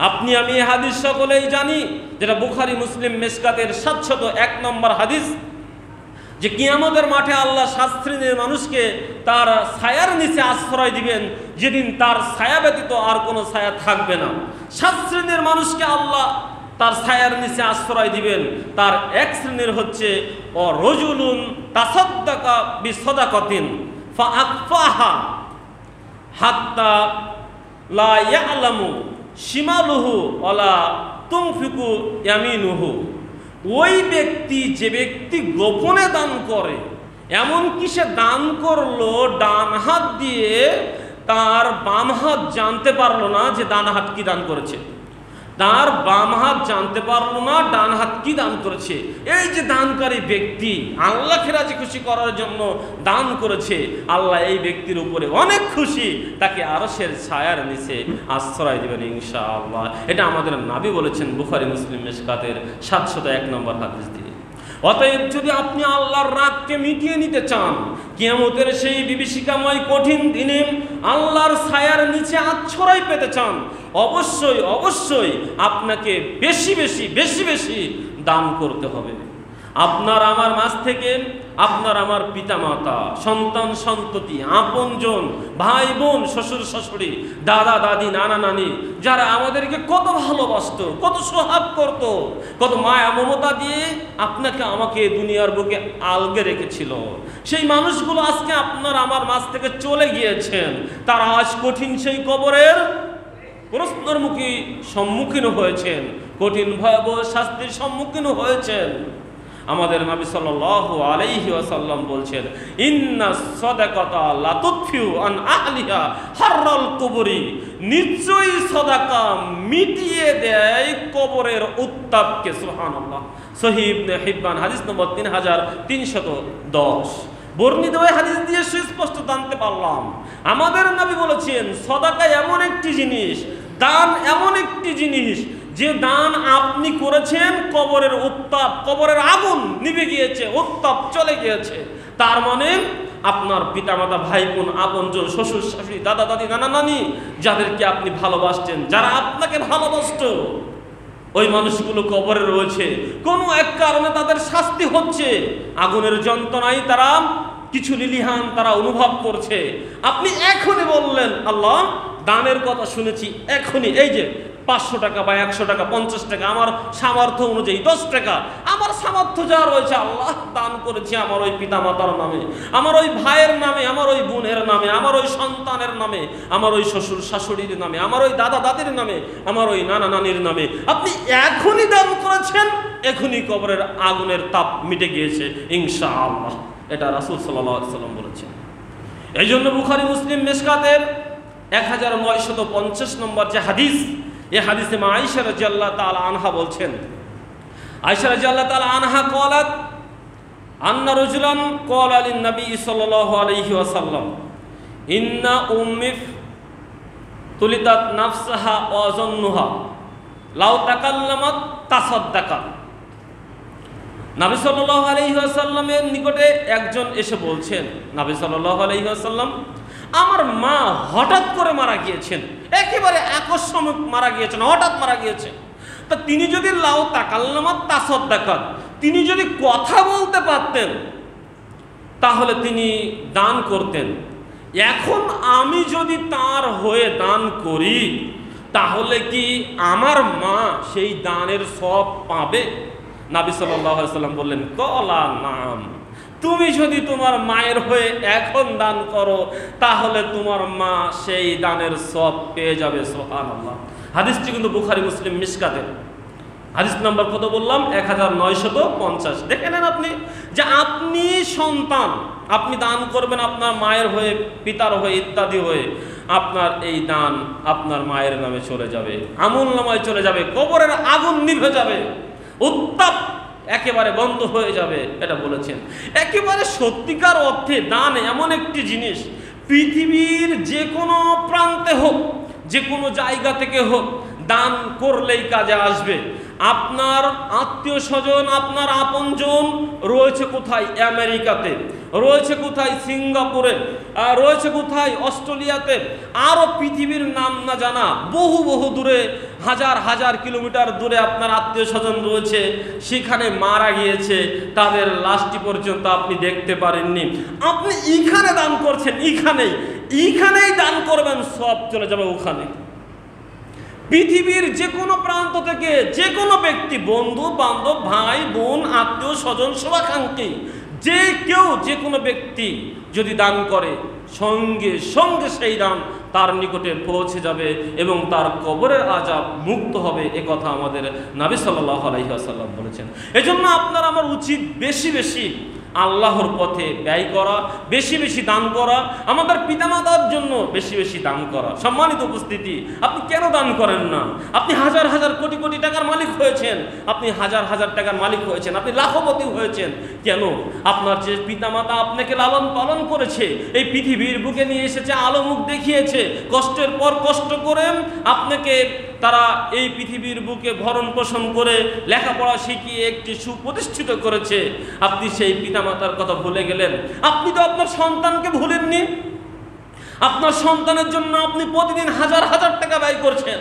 আপনি আমি এই হাদিস সকলেই জানি, যেটা বুখারী মুসলিম মিশকাতের 701 নম্বর হাদিস, যে কিয়ামতের মাঠে আল্লাহ 7 শ্রেণীর মানুষকে তার ছায়ার নিচে আশ্রয় দিবেন, যেদিন তার ছায়া ব্যতীত আর কোনো ছায়া থাকবে না। 7 শ্রেণীর মানুষকে আল্লাহ তার ছায়ার নিচে আশ্রয় দিবেন। তার এক শ্রেণীর হচ্ছে রাজুলুন তাসাদ্দাকা বিসাদাকাতিন ফাআকফাহা হাত্তা লা ইয়ালামু শিমালুহু ওয়ালা তুনফিকু ইয়ামিনুহু। ওই ব্যক্তি, যে ব্যক্তি গোপনে দান করে, এমন কি সে দান করলো ডান হাত দিয়ে, তার বাম হাত জানতে পারলো না যে ডান হাত কি দান করেছে, তার বাম হাত জানতে পারলো না ডান হাত কি দান করেছে। এই যে দানকারী ব্যক্তি আল্লাহকে রাজি খুশি করার জন্য দান করেছে, আল্লাহ এই ব্যক্তির উপরে অনেক খুশি, তাকে আরশের ছায়ার নিচে আশ্রয় দিবেন ইনশাআল্লাহ। এটা আমাদের নবী বলেছেন বুখারী মুসলিম মিশকাতের 701 নম্বর হাদিস দিয়ে। অতএব যদি আপনি আল্লাহর রাগকে মিটিয়ে নিতে চান, কিয়ামতের সেই বিভীষিকাময় কঠিন দিনে আল্লাহর ছায়ার নিচে আশ্রয় পেতে চান, অবশ্যই আপনাকে বেশি বেশি দান করতে হবে। আপনার আমার মাঝ থেকে আপনার আমার পিতামাতা, সন্তান সন্ততি, আপনজন, ভাই বোন, শ্বশুর শাশুড়ি, দাদা দাদি, নানা নানি, যারা আমাদেরকে কত ভালোবাসতো, কত সোহাগ করত, কত মায়া মমতা দিয়ে আপনাকে আমাকে দুনিয়ার বুকে আলগে রেখেছিল, সেই মানুষগুলো আজকে আপনার আমার মাঝ থেকে চলে গিয়েছেন। তারা আজ কঠিন সেই কবরের প্রশ্নের সম্মুখীন হয়েছেন, কঠিন ভয়াবহ শাস্তির সম্মুখীন হয়েছেন। আমাদের নবী সাল্লাল্লাহু আলাইহি ওয়াসাল্লাম বলছেন, ইন্নাস সাদাকাতা লা তুতফিউ আন আহলিহা হাররাল কুবরি। নিশ্চয়ই সাদাকা মিটিয়ে দেয় কবরের উত্তাপকে। সুবহানাল্লাহ। সহিহ ইবনে হিব্বান হাদিস নম্বর 3310। বর্ণিত ওই হাদিস দিয়ে সুস্পষ্ট জানতে পারলাম, আমাদের নবী বলেছেন সাদাকা এমন একটি জিনিস, দান এমন একটি জিনিস, যে দান আপনি করেছেন, কবরের উত্তাপ, কবরের আগুন নিভে গিয়েছে, উত্তাপ চলে গিয়েছে। তার মানে আপনার পিতামাতা, ভাই বোন, আপনজন, শ্বশুর শাশুড়ি, দাদা দাদি, নানা নানি, যাদেরকে আপনি ভালোবাসতেন, যারা আপনাকে ভালোবাসতো, ওই মানুষগুলো কবরে রয়েছে, কোনো এক কারণে তাদের শাস্তি হচ্ছে, আগুনের যন্ত্রণায় তারা কিছু লিলিহান তারা অনুভব করছে। আপনি এখনই বললেন, আল্লাহ দানের কথা শুনেছি, এখনই এই যে 500 টাকা বা 100 টাকা, 50 টাকা, আমার সামর্থ্য অনুযায়ী 10 টাকা, আমার সামর্থ্য যা রয়েছে আল্লাহ দান করেছি আমার ওই পিতামাতার নামে, আমার ওই ভাইয়ের নামে, আমার ওই বোনের নামে, আমার ওই সন্তানের নামে, আমার ওই শ্বশুর শাশুড়ির নামে, আমার ওই দাদা দাদির নামে, আমার ওই নানা নানির নামে। আপনি এখনই দান করেছেন, এখনই কবরের আগুনের তাপ মিটে গিয়েছে ইনশাআল্লাহ। এটা রাসূল সাল্লাল্লাহু আলাইহি ওয়াসাল্লাম বলেছেন। এই জন্য বুখারী মুসলিম মিশকাতের 1950 নম্বর যে হাদিস, এই হাদিসে মা আয়েশা রাদিয়াল্লাহু তাআলা আনহা বলছেন, আয়েশা রাদিয়াল্লাহু তাআলা আনহা قالت আন্না রাজুলান ক্বালা লিন নবী সাল্লাল্লাহু আলাইহি ওয়াসাল্লাম ইন্না উম্মি তুলিতাত নাফসাহা ওয়া যান্নুহা লাউ তাকাল্লামাত তাসাদ্দাকাত। নবী সাল্লাল্লাহু আলাইহি ওয়াসাল্লামের নিকটে একজন এসে বলছেন, নবী সাল্লাল্লাহু আলাইহি ওয়াসাল্লাম, আমার মা হঠাৎ করে মারা গিয়েছেন, একেবারে আকস্মিক মারা গিয়েছেন, হঠাৎ মারা গিয়েছেন। তা তিনি যদি লাউ তাকাল্লামাত তাসাদ্দাকাত, তিনি যদি কথা বলতে পারতেন তাহলে তিনি দান করতেন। এখন আমি যদি তার হয়ে দান করি তাহলে কি আমার মা সেই দানের সব পাবে? নবী সাল্লাল্লাহু আলাইহি ওয়াসাল্লাম বললেন, ক্বালা নাম, তুমি যদি তোমার মায়ের হয়ে এখন দান করো তাহলে তোমার মা সেই দানের সব পেয়ে যাবে। সুবহানাল্লাহ। হাদিসটি কিন্তু বুখারী মুসলিম মিশকাতের হাদিস নাম্বার কত বললাম? 1950। দেখে নেন আপনি যে আপনি সন্তান, আপনি দান করবেন আপনার মায়ের হয়ে, পিতার হয়ে, ইত্যাদি হয়ে, আপনার এই দান আপনার মায়ের নামে চলে যাবে, আমলনামায় চলে যাবে, কবরের আগুন নিভে যাবে, উত্তাপ একেবারে বন্ধ হয়ে যাবে, এটা বলেছেন। একেবারে সত্যিকার অর্থে দান এমন একটি জিনিস, পৃথিবীর যে কোনো প্রান্তে হোক, যে কোনো জায়গা থেকে হোক, দান করলেই কাজে আসবে। আপনার আত্মীয় স্বজন, আপনার আপনজন রয়েছে কোথায়? আমেরিকাতে, রয়েছে কোথায়? সিঙ্গাপুরে, রয়েছে কোথায়? অস্ট্রেলিয়াতে, আরও পৃথিবীর নাম না জানা বহু বহু দূরে, হাজার হাজার কিলোমিটার দূরে আপনার আত্মীয় স্বজন রয়েছে, সেখানে মারা গিয়েছে, তাদের লাশটি পর্যন্ত আপনি দেখতে পারেননি। আপনি এইখানে দান করছেন, এইখানেই দান করবেন, সব চলে যাবে ওখানে। পৃথিবীর যে কোনো প্রান্ত থেকে যে কোনো ব্যক্তি, বন্ধু বান্ধব, ভাই বোন, আত্মীয় স্বজন, শুভাকাঙ্ক্ষী, যে কেউ, যে কোনো ব্যক্তি যদি দান করে সঙ্গে সঙ্গে সেই দান তার নিকটে পৌঁছে যাবে এবং তার কবরের আযাব মুক্ত হবে। এ কথা আমাদের নবী সাল্লাল্লাহু আলাইহি ওয়াসাল্লাম বলেছেন। এজন্য আপনার আমার উচিত বেশি বেশি আল্লাহর পথে ব্যয় করা, বেশি বেশি দান করা, আমাদের পিতামাতার জন্য বেশি বেশি দান করা। সম্মানিত উপস্থিতি, আপনি কেন দান করেন না? আপনি হাজার হাজার কোটি কোটি টাকার মালিক হয়েছেন, আপনি হাজার হাজার টাকার মালিক হয়েছেন, আপনি লাখপতি হয়েছেন, কেন? আপনার যে পিতামাতা আপনাকে লালন পালন করেছে, এই পৃথিবীর বুকে নিয়ে এসেছে, আলো মুখ দেখিয়েছে, কষ্টের পর কষ্ট করে আপনাকে তারা এই পৃথিবীর বুকে ভরণ পোষণ করে লেখাপড়া শিখিয়ে একটি সুপ্রতিষ্ঠিত করেছে, আপনি সেই পিতামাতার কথা ভুলে গেলেন। আপনি তো আপনার সন্তানকে ভুলেননি। আপনার সন্তানের জন্য আপনি প্রতিদিন হাজার হাজার টাকা ব্যয় করছেন,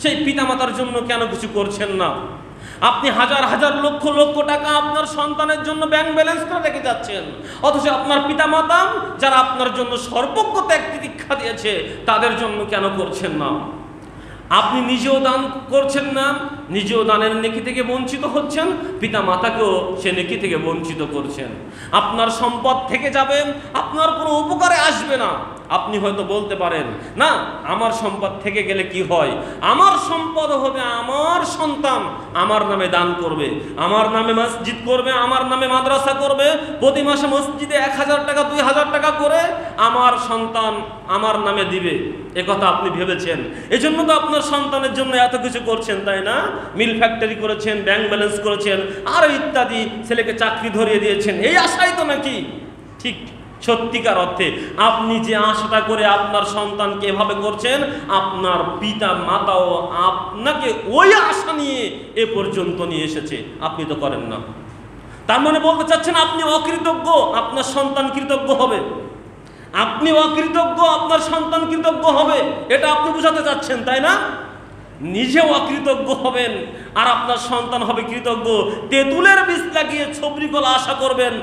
সেই পিতামাতার জন্য কেন কিছু করছেন না? আপনি হাজার হাজার লক্ষ লক্ষ টাকা আপনার সন্তানের জন্য ব্যাংক ব্যালেন্স করে রেখে যাচ্ছেন, অথচ আপনার পিতামাতা যারা আপনার জন্য সর্বজ্ঞ ত্যাগ তিতিক্ষা দিয়েছে তাদের জন্য কেন করছেন না? আপনি নিজেও দান করছেন না, নিজেও দানের নেকি থেকে বঞ্চিত হচ্ছেন, পিতা মাতাকেও সে নেকি থেকে বঞ্চিত করছেন। আপনার সম্পদ থেকে যাবে, আপনার কোনো উপকারে আসবে না। আপনি হয়তো বলতে পারেন, না আমার সম্পদ থেকে গেলে কি হয়, আমার সম্পদ হবে আমার সন্তান আমার নামে দান করবে, আমার নামে মসজিদ করবে, আমার নামে মাদ্রাসা করবে, প্রতি মাসে মসজিদে 1000 টাকা 2000 টাকা করে আমার সন্তান আমার নামে দিবে। একথা আপনি ভেবেছেন, এজন্য তো আপনার সন্তানের জন্য এত কিছু করছেন, তাই না? মিল ফ্যাক্টরি করেছেন, ব্যাংক ব্যালেন্স করেছেন, আরো ইত্যাদি, ছেলেকে চাকরি ধরিয়ে দিয়েছেন, এই আশাই তো নাকি? ঠিক সত্যিকার অর্থে আপনি যে আশাটা করে আপনার সন্তানকে এভাবে করছেন, আপনার পিতা মাতাও আপনাকে ওই আশা নিয়ে এ পর্যন্ত নিয়ে এসেছে, আপনি তো করেন না। তার মানে বলতে চাচ্ছেন আপনি অকৃতজ্ঞ, আপনার সন্তান কৃতজ্ঞ হবে। আপনি অকৃতজ্ঞ, আপনার সন্তান কৃতজ্ঞ হবে, এটা আপনি বোঝাতে চাচ্ছেন, তাই না? নিজেও অকৃতজ্ঞ হবেন আর আপনার সন্তান হবে কৃতজ্ঞ। তেঁতুলের বীজ লাগিয়ে ছবরি কলা আশা করবেন,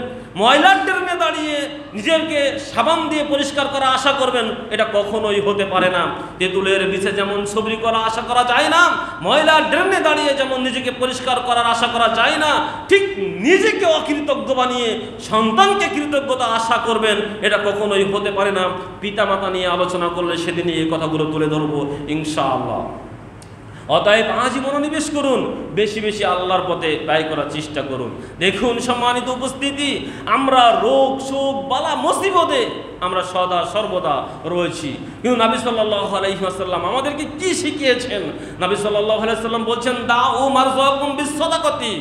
ময়লার ড্রেনে দাঁড়িয়ে নিজেকে সাবান দিয়ে পরিষ্কার করা আশা করবেন, এটা কখনোই হতে পারে না। তেঁতুলের বীজে যেমন ছবরি কলা আশা করা যায় না, ময়লার ড্রেনে দাঁড়িয়ে যেমন নিজেকে পরিষ্কার করার আশা করা যায় না, ঠিক নিজেকে অকৃতজ্ঞ বানিয়ে সন্তানকে কৃতজ্ঞতা আশা করবেন, এটা কখনোই হতে পারে না। পিতামাতা নিয়ে আলোচনা করলে সেদিনই এই কথাগুলো তুলে ধরবো ইনশাআল্লাহ। অতএব আজই মনোনিবেশ করুন, বেশি বেশি আল্লাহর পথে ব্যয় করার চেষ্টা করুন। দেখুন সম্মানিত উপস্থিতি, আমরা রোগ শোক বালা মুসিবতে আমরা সদা সর্বদা রয়েছি, কিন্তু নবী সাল্লাল্লাহু আলাইহি ওয়াসাল্লাম আমাদেরকে কি শিখিয়েছেন? নবী সাল্লাল্লাহু আলাইহি ওয়াসাল্লাম বলছেন, দাউ মারযাকুম বিসসাদাকাতি,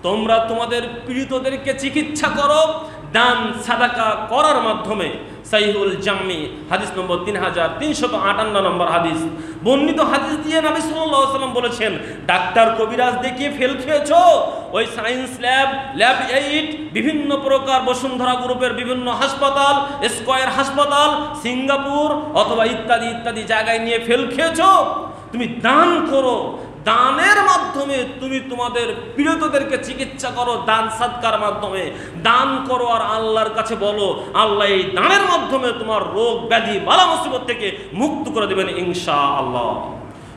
তোমরা তোমাদের পীড়িতদেরকে চিকিৎসা করো দান সাদাকা করার মাধ্যমে। সাহিহুল জামি হাদিস নম্বর 3358 নম্বর হাদিস। বর্ণিত হাদিস দিয়ে নবী সাল্লাল্লাহু আলাইহি ওয়াসাল্লাম বলেছেন, ডাক্তার কবিরাজ দেখিয়ে ফেল খেয়েছো, ওই সায়েন্স ল্যাব 8 বিভিন্ন প্রকার বসুন্ধরা গ্রুপের বিভিন্ন হাসপাতাল, স্কয়ার হাসপাতাল, সিঙ্গাপুর অথবা ইত্যাদি ইত্যাদি জায়গায় নিয়ে ফেল খেয়েছো। তুমি দান করো, দানের মাধ্যমে তুমি তোমাদের পীড়িতদেরকে চিকিৎসা করো, দান সাদকার মাধ্যমে দান করো, আর আল্লাহর কাছে বলো আল্লাহ এই দানের মাধ্যমে তোমার রোগ ব্যাধি বালা মুসিবত থেকে মুক্ত করে দেবেন ইনশাআল্লাহ।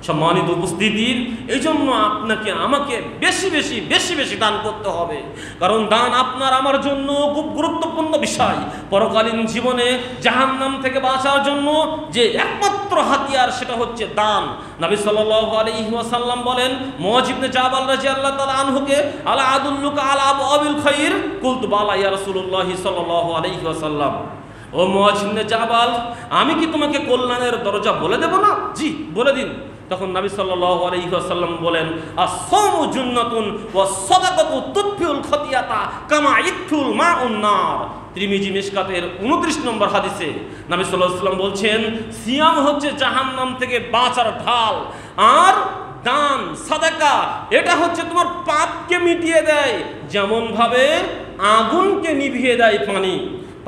সম্মানিত উপস্থিতির, এই জন্য আপনাকে আমাকে বেশি বেশি বেশি বেশি দান করতে হবে, কারণ দান আপনার আমার জন্য খুব গুরুত্বপূর্ণ বিষয়। পরকালীন জীবনে জাহান্নাম থেকে বাঁচার জন্য যে একমাত্র হাতিয়ার সেটা হচ্ছে দান। নবী সাল্লাল্লাহু আলাইহি ওয়াসাল্লাম বলেন মুআয ইবনে জাবাল রাদিয়াল্লাহু তাআলা আনহুকে, আলা আদুল্লুকা আলা আবওয়াবিল খায়র, কুলতু বালা ইয়া রাসূলুল্লাহ সাল্লাল্লাহু আলাইহি ওয়াসাল্লাম। ও মুআয ইবনে জাবাল, আমি কি তোমাকে কল্যাণের দরজা বলে দেব না? জি, বলে দিন। তখন নবী সাল্লাল্লাহু আলাইহি ওয়াসাল্লাম বলেন, আস-সাওমু জুন্নাতুন ওয়াস সাদাকাতু তুতফিউল খতিয়াতা কামা ইতফুল মাউন নার। তিরমিজি মিশকাতের 29 নম্বর হাদিসে নবী সাল্লাল্লাহু আলাইহি ওয়াসাল্লাম বলছেন, সিয়াম হচ্ছে জাহান্নাম থেকে বাঁচার ঢাল, আর দান সাদাকা এটা হচ্ছে তোমার পাপকে মিটিয়ে দেয়, যেমন ভাবে আগুনকে নিভিয়ে দেয় পানি।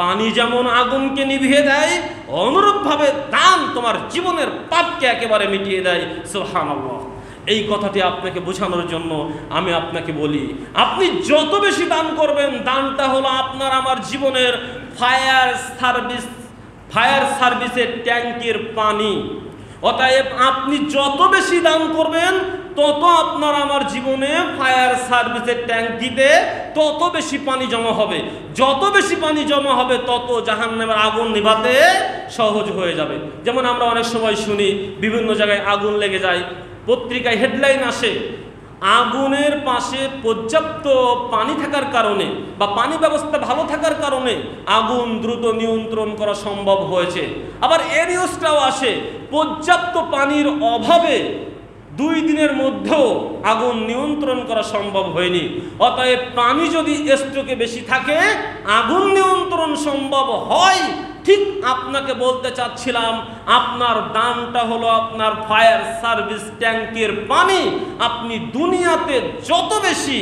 পানি যেমন আগুনকে নিভিয়ে দেয়, অনুরূপভাবে দান তোমার জীবনের পাপকে একেবারে মিটিয়ে দেয়। সুবহানাল্লাহ। এই কথাটি আপনাকে বোঝানোর জন্য আমি আপনাকে বলি, আপনি যত বেশি দান করবেন, দানটা হলো আপনার আমার জীবনের ফায়ার সার্ভিসের ট্যাঙ্কের পানি। অতএব আপনি যত বেশি দান করবেন, তত আপনার আমার জীবনে ফায়ার সার্ভিসের ট্যাঙ্কিতে তত বেশি পানি জমা হবে। যত বেশি পানি জমা হবে, তত জাহান্নামের আগুন নিভাতে সহজ হয়ে যাবে। যেমন আমরা অনেক সময় শুনি বিভিন্ন জায়গায় আগুন লেগে যায়, পত্রিকায় হেডলাইন আসে, আগুনের পাশে পর্যাপ্ত পানি থাকার কারণে বা পানি ব্যবস্থা ভালো থাকার কারণে আগুন দ্রুত নিয়ন্ত্রণ করা সম্ভব হয়েছে। আবার এই নিউজটাও আসে, পর্যাপ্ত পানির অভাবে 2 দিনের মধ্যেও আগুন নিয়ন্ত্রণ করা সম্ভব হয়নি। অতএব পানি যদি স্টকে বেশি থাকে, আগুন নিয়ন্ত্রণ সম্ভব হয়। ঠিক আপনাকে বলতে চাচ্ছিলাম, আপনার দানটা হলো আপনার ফায়ার সার্ভিস ট্যাঙ্কের পানি। আপনি দুনিয়াতে যত বেশি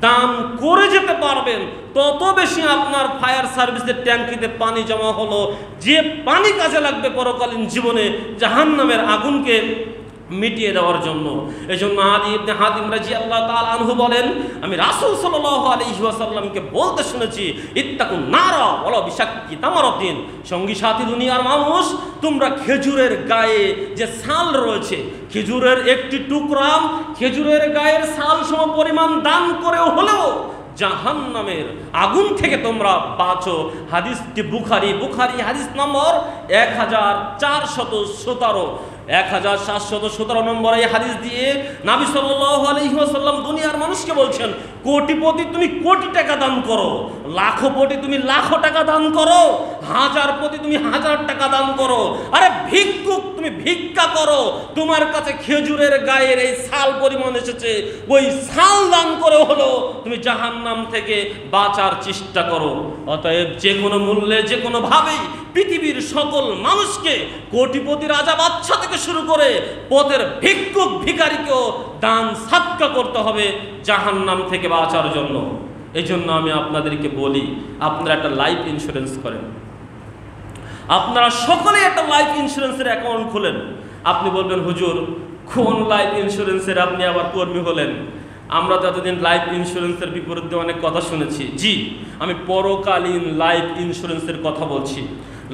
দান করে যেতে পারবেন, তত বেশি আপনার ফায়ার সার্ভিসের ট্যাঙ্কিতে পানি জমা হলো, যে পানি কাজে লাগবে পরকালীন জীবনে জাহান্নামের আগুনকে মিটিয়ে দেওয়ার জন্য। এজন্য আদি ইবনে হাতিম রাদিয়াল্লাহু তাআলা আনহু বলেন, আমি রাসূল সাল্লাল্লাহু আলাইহি ওয়াসাল্লামকে বলতে শুনেছি, ইত্তাকুন নারা ওয়ালা বিশাক্কি তামারাতিন। সঙ্গী সাথী দুনিয়ার মানুষ, তোমরা খেজুরের গায়ে যে ছাল রয়েছে, খেজুরের একটি টুকরা খেজুরের গায়ের ছাল সম পরিমাণ দান করে হলেও জাহান্নামের আগুন থেকে তোমরা বাঁচো। হাদিসটি বুখারী হাদিস নম্বর 1417 1717 নম্বর এই হাদিস দিয়ে নবী সাল্লাল্লাহু আলাইহি ওয়াসাল্লাম দুনিয়ার মানুষকে বলছেন, কোটিপতি তুমি কোটি টাকা দান করো, লাখপতি তুমি লাখ টাকা দান করো, হাজারপতি তুমি 1000 টাকা দান করো, আরে ভিক্ষুক তুমি ভিক্ষা করো, তোমার কাছে খেজুরের গায়ের এই ছাল পরিমাণ এসেছে, ওই ছাল দান করে হলো তুমি জাহান্নাম থেকে বাঁচার চেষ্টা করো। অতএব যে কোনো মূল্যে যে কোনো ভাবেই পৃথিবীর সকল মানুষকে, কোটিপতি রাজা বাদশা থেকে শুরু করে পথের ভিক্ষুক ভিখারিকেও দান সাদকা করতে হবে জাহান্নাম থেকে বাঁচার জন্য। এই জন্য আমি আপনাদেরকে বলি, আপনারা একটা লাইফ ইন্স্যুরেন্স করেন। আপনারা সকলে একটা লাইফ ইন্স্যুরেন্সের অ্যাকাউন্ট খুলেন। আপনি বলবেন, হুজুর কোন লাইফ ইন্স্যুরেন্সের আপনি আবার কর্মী হলেন? আমরা তো এতদিন লাইফ ইন্স্যুরেন্সের বিপরীতে অনেক কথা শুনেছি। জি, আমি পরকালীন লাইফ ইন্স্যুরেন্সের কথা বলছি।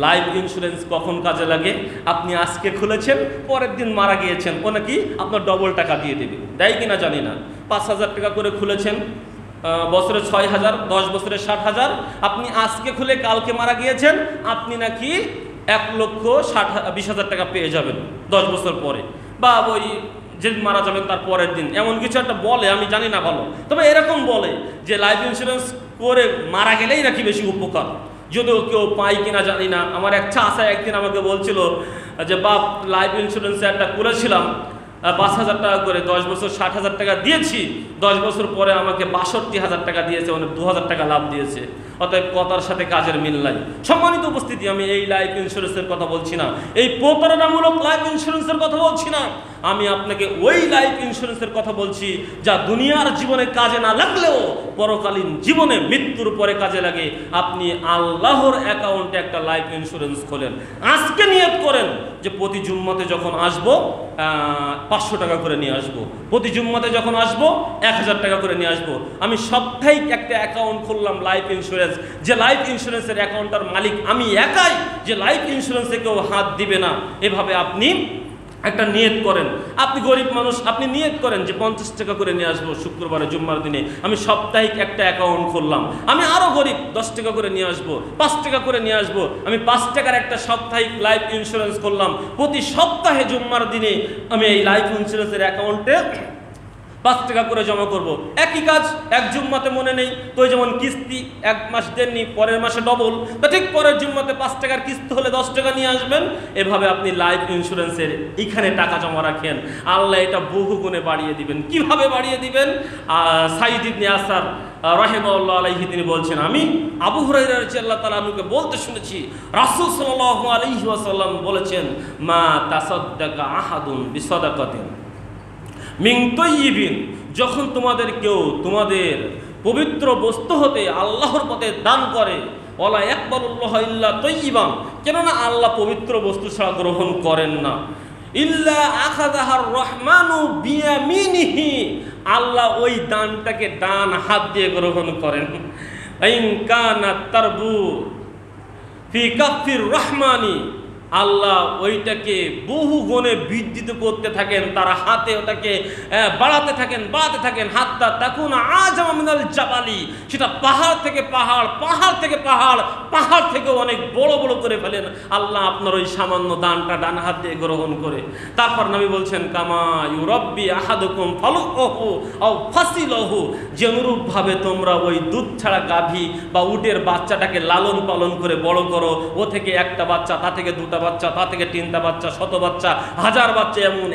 লাইফ ইন্স্যুরেন্স কখন কাজে লাগে? আপনি আজকে খুলেছেন, পরের দিন মারা গিয়েছেন, ও নাকি আপনার ডবল টাকা দিয়ে দেবে, দেয় কিনা জানি না। 5000 টাকা করে খুলেছেন, বছরে 6000, 10 বছরে 60,000। আপনি আজকে খুলে কালকে মারা গিয়েছেন, আপনি নাকি 1,20,000 টাকা পেয়ে যাবেন 10 বছর পরে, বা ওই যেদিন মারা যাবেন তার পরের দিন, এমন কিছু একটা বলে, আমি জানি না ভালো, তবে এরকম বলে যে লাইফ ইন্স্যুরেন্স করে মারা গেলেই নাকি বেশি উপকার। যদিও কেউ পাই কিনা জানি না। আমার এক চাচা একদিন আমাকে বলছিল যে বাপ, লাইফ ইন্স্যুরেন্সে একটা করেছিলাম 5,000 টাকা করে, 10 বছর 60,000 টাকা দিয়েছি, 10 বছর পরে আমাকে 62,000 টাকা দিয়েছে, মানে 2,000 টাকা লাভ দিয়েছে। অতএব কথার সাথে কাজের মিল নাই। সম্মানিত উপস্থিতি, আমি এই লাইফ ইন্স্যুরেন্সের কথা বলছি না, এই প্রতারণামূলক লাইফ ইন্স্যুরেন্সের কথা বলছি না। আমি আপনাকে ওই লাইফ ইন্স্যুরেন্সের কথা বলছি যা দুনিয়ার জীবনে কাজে না লাগলেও পরকালীন জীবনে মৃত্যুর পরে কাজে লাগে। আপনি আল্লাহর অ্যাকাউন্টে একটা লাইফ ইন্স্যুরেন্স খোলেন। আজকে নিয়ত করেন যে প্রতি জুম্মাতে যখন আসবো 500 টাকা করে নিয়ে আসবো, প্রতি জুম্মাতে যখন আসবো 1,000 টাকা করে নিয়ে আসবো। আমি সাপ্তাহিক একটা অ্যাকাউন্ট খুললাম লাইফ ইন্স্যুরেন্স, যে লাইফ ইন্স্যুরেন্সের অ্যাকাউন্টটার মালিক আমি একাই, যে লাইফ ইন্স্যুরেন্সে কেউ হাত দিবে না। এভাবে আপনি একটা নিয়ত করেন। আপনি গরিব মানুষ, আপনি নিয়ত করেন যে 50 টাকা করে নিয়ে আসবো শুক্রবারে জুম্মার দিনে। আমি সাপ্তাহিক একটা অ্যাকাউন্ট খুললাম। আমি আরও গরিব, 10 টাকা করে নিয়ে আসবো, 5 টাকা করে নিয়ে আসবো। আমি 5 টাকার একটা সাপ্তাহিক লাইফ ইন্স্যুরেন্স করলাম। প্রতি সপ্তাহে জুম্মার দিনে আমি এই লাইফ ইন্স্যুরেন্সের অ্যাকাউন্টে 5 টাকা করে জমা করব। একই কাজ, এক জুম্মাতে মনে নেই তো, যেমন কিস্তি 1 মাস দেননি, পরের মাসে ডবল, তো ঠিক পরের জুম্মাতে 5 টাকার কিস্তি হলে 10 টাকা নিয়ে আসবেন। এভাবে আপনি লাইফ ইন্স্যুরেন্সের এখানে টাকা জমা রাখেন, আল্লাহ এটা বহু গুণে বাড়িয়ে দিবেন। কিভাবে বাড়িয়ে দিবেন? সাইদ ইবনে আসার রাহিমাহুল্লাহ আলাইহি তিনি বলছেন, আমি আবু হুরায়রা রাদিয়াল্লাহু তাআলা আনহুকে বলতে শুনেছি, রাসূল সাল্লাল্লাহু আলাইহি ওয়াসাল্লাম বলেছেন, মা তাসাদ্দাকা আহাদুন বিসাদাকাতিন মিন তাইয়িবিন, যখন তোমাদের কেউ তোমাদের পবিত্র বস্তু হতে আল্লাহর পথে দান করে, ওয়ালা ইয়াকবালুল্লাহু ইল্লা তাইয়িবান, কেননা আল্লাহ পবিত্র বস্তু ছাড়া গ্রহণ করেন না, ইল্লা আখাযাহার রহমানু বিয়ামিনিহি, আল্লাহ ওই দানটাকে ডান হাত দিয়ে গ্রহণ করেন। ইন কানাত তারবু ফি কাফির রহমানি, আল্লাহ ওইটাকে বহু গুণে বৃদ্ধিত করতে থাকেন, তারা হাতে ওটাকে বাড়াতে থাকেন হাত্তা তাকুন আযামা মিনাল জাবালি, সেটা পাহাড় থেকে পাহাড়, পাহাড় থেকে পাহাড়, পাহাড় থেকে অনেক বড় বড় করে ফেলেন আল্লাহ আপনার ওই সামান্য দানটা ডান হাত দিয়ে গ্রহণ করে। তারপর নবী বলছেন, কামা ইউরাব্বি আহাদুকুম ফালুহু আও ফাসিলহু, যে অনুরূপভাবে তোমরা ওই দুধ ছাড়া গাভী বা উটের বাচ্চাটাকে লালন পালন করে বড় করো, ও থেকে একটা বাচ্চা, তা থেকে দুটা বাচ্চা, তা থেকে 3টা বাচ্চা, 100 বাচ্চা, 1000 বাচ্চা, এমন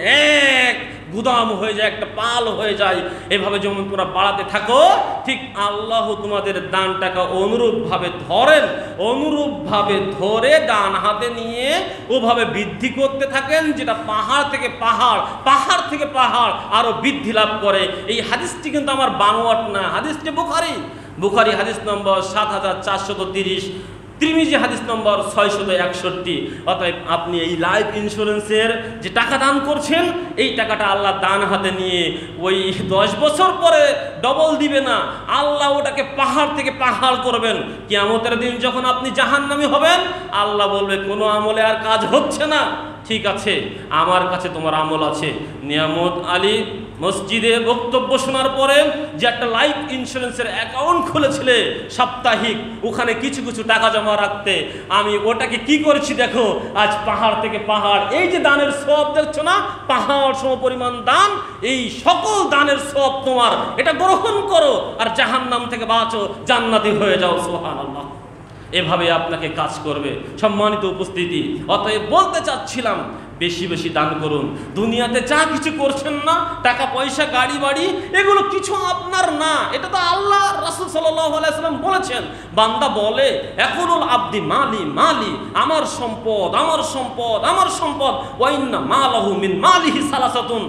এক গুদাম হয়ে যায়, একটা পাল হয়ে যায়। এভাবে যেমন তোমরা বাড়াতে থাকো, ঠিক আল্লাহ তোমাদের দান টাকা অনুরূপভাবে ধরেন, অনুরূপভাবে ধরে ডান হাতে নিয়ে ওভাবে বৃদ্ধি করতে থাকেন, যেটা পাহাড় থেকে পাহাড়, পাহাড় থেকে পাহাড় আরো বৃদ্ধি লাভ করে। এই হাদিসটি কিন্তু আমার বানোয়াট না, হাদিসটি বুখারী হাদিস নম্বর 7430, তিরমিজি হাদিস নম্বর 661। অতএব আপনি এই লাইফ ইন্স্যুরেন্সের যে টাকা দান করছেন, এই টাকাটা আল্লাহ দান হাতে নিয়ে ওই 10 বছর পরে ডবল দিবে না, আল্লাহ ওটাকে পাহাড় থেকে পাহাড় করবেন। কিয়ামতের দিন যখন আপনি জাহান্নামী হবেন, আল্লাহ বলবে কোনো আমলে আর কাজ হচ্ছে না, ঠিক আছে আমার কাছে তোমার আমল আছে। নিয়ামত আলী মসজিদে বক্তব্য শোনার পরে যে একটা লাইফ ইন্স্যুরেন্সের অ্যাকাউন্ট খুলেছিলে সাপ্তাহিক, ওখানে কিছু কিছু টাকা জমা রাখতে, আমি ওটাকে কি করেছি দেখো, আজ পাহাড় থেকে পাহাড়, এই যে দানের সওয়াব দেখছো না, পাহাড় সম পরিমাণ দান, এই সকল দানের সওয়াব তোমার, এটা গ্রহণ করো আর জাহান্নাম থেকে বাঁচো, জান্নাতি হয়ে যাও, সুবহানাল্লাহ। এভাবে আপনাকে কাজ করবে। সম্মানিত উপস্থিতি, অতএব বলতে চাচ্ছিলাম, বেশি বেশি দান করুন। দুনিয়াতে যা কিছু করছেন না, টাকা পয়সা, গাড়ি বাড়ি, এগুলো কিছু আপনার না, এটা তো আল্লাহ রাসূল সাল্লাল্লাহু আলাইহি ওয়াসাল্লাম বলেছেন। বান্দা বলে, একুলুল আবদি মালি মালি, আমার সম্পদ, আমার সম্পদ, আমার সম্পদ, ওয়া ইন্না মালাহু মিন মালিহি সালাসাতুন,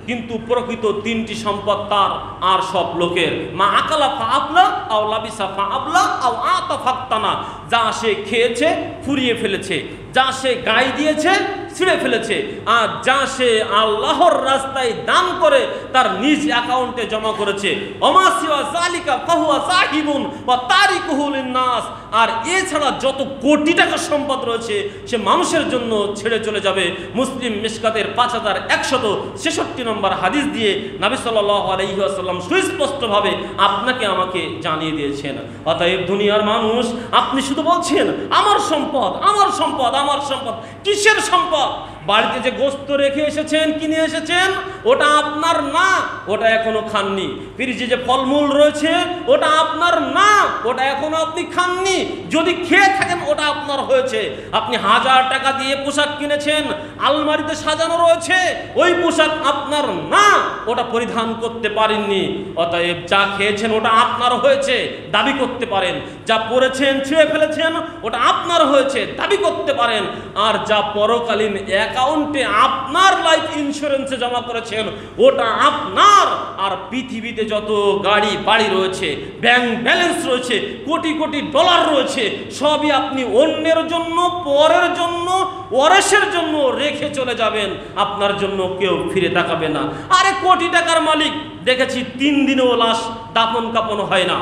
কিন্তু প্রকৃত 3টি সম্পদ তার আর সব লোকের। মা আকালা ফা আবলা, আও লাবিসা ফা আবলা, আও আতা ফাত্তানা, যা সে খেয়েছে ফুরিয়ে ফেলেছে, যা সে গায়ে দিয়েছে ছিঁড়ে ফেলেছে, আর যা সে আল্লাহর রাস্তায় দান করে তার নিজ অ্যাকাউন্টে জমা করেছে, ওমা সিওয়া যালিকা ফাহুয়া সাহিবুন ওয়া তারিকুহু লিন-নাস, আর এছাড়া যত কোটি টাকার সম্পদ রয়েছে সে মানুষের জন্য ছেড়ে চলে যাবে। মুসলিম মিশকাতের 5166 নম্বর হাদিস দিয়ে নবী সাল্লাল্লাহু আলাইহি ওয়াসাল্লাম সুস্পষ্টভাবে আপনাকে আমাকে জানিয়ে দিয়েছেন। অতএব দুনিয়ার মানুষ, আপনি শুধু বলছেন আমার সম্পদ, আমার সম্পদ, আমার সম্পদ, কিসের সম্পদ? বাড়িতে যে গোস্ত রেখে এসেছেন, কিনে এসেছেন, ওটা আপনার না, ওটা এখনো খাননি। ফ্রিজে যে ফলমূল রয়েছে ওটা আপনার না, ওটা এখনো আপনি খাননি। যদি খেয়ে থাকেন ওটা আপনার হয়েছে। আপনি 1000 টাকা দিয়ে পোশাক কিনেছেন, আলমারিতে সাজানো রয়েছে, ওই পোশাক আপনার না, ওটা পরিধান করতে পারেননি। অতএব যা খেয়েছেন ওটা আপনার হয়েছে, দাবি করতে পারেন। যা পড়েছেন, ছিঁড়ে ফেলেছেন, ওটা আপনার হয়েছে, দাবি করতে পারেন। আর যা পরকালীন অ্যাকাউন্টে আপনার লাইফ ইন্স্যুরেন্সে জমা করেছেন ওটা আপনার। আর পৃথিবীতে যত গাড়ি বাড়ি রয়েছে, ব্যাংক ব্যালেন্স রয়েছে, কোটি কোটি ডলার রয়েছে, সবই আপনি অন্যের জন্য, পরের জন্য, ওয়ারিসের জন্য রেখে চলে যাবেন। আপনার জন্য কেউ ফিরে তাকাবে না। আরে কোটি টাকার মালিক দেখেছি 3 দিনেও লাশ দাফন কাপন হয় না।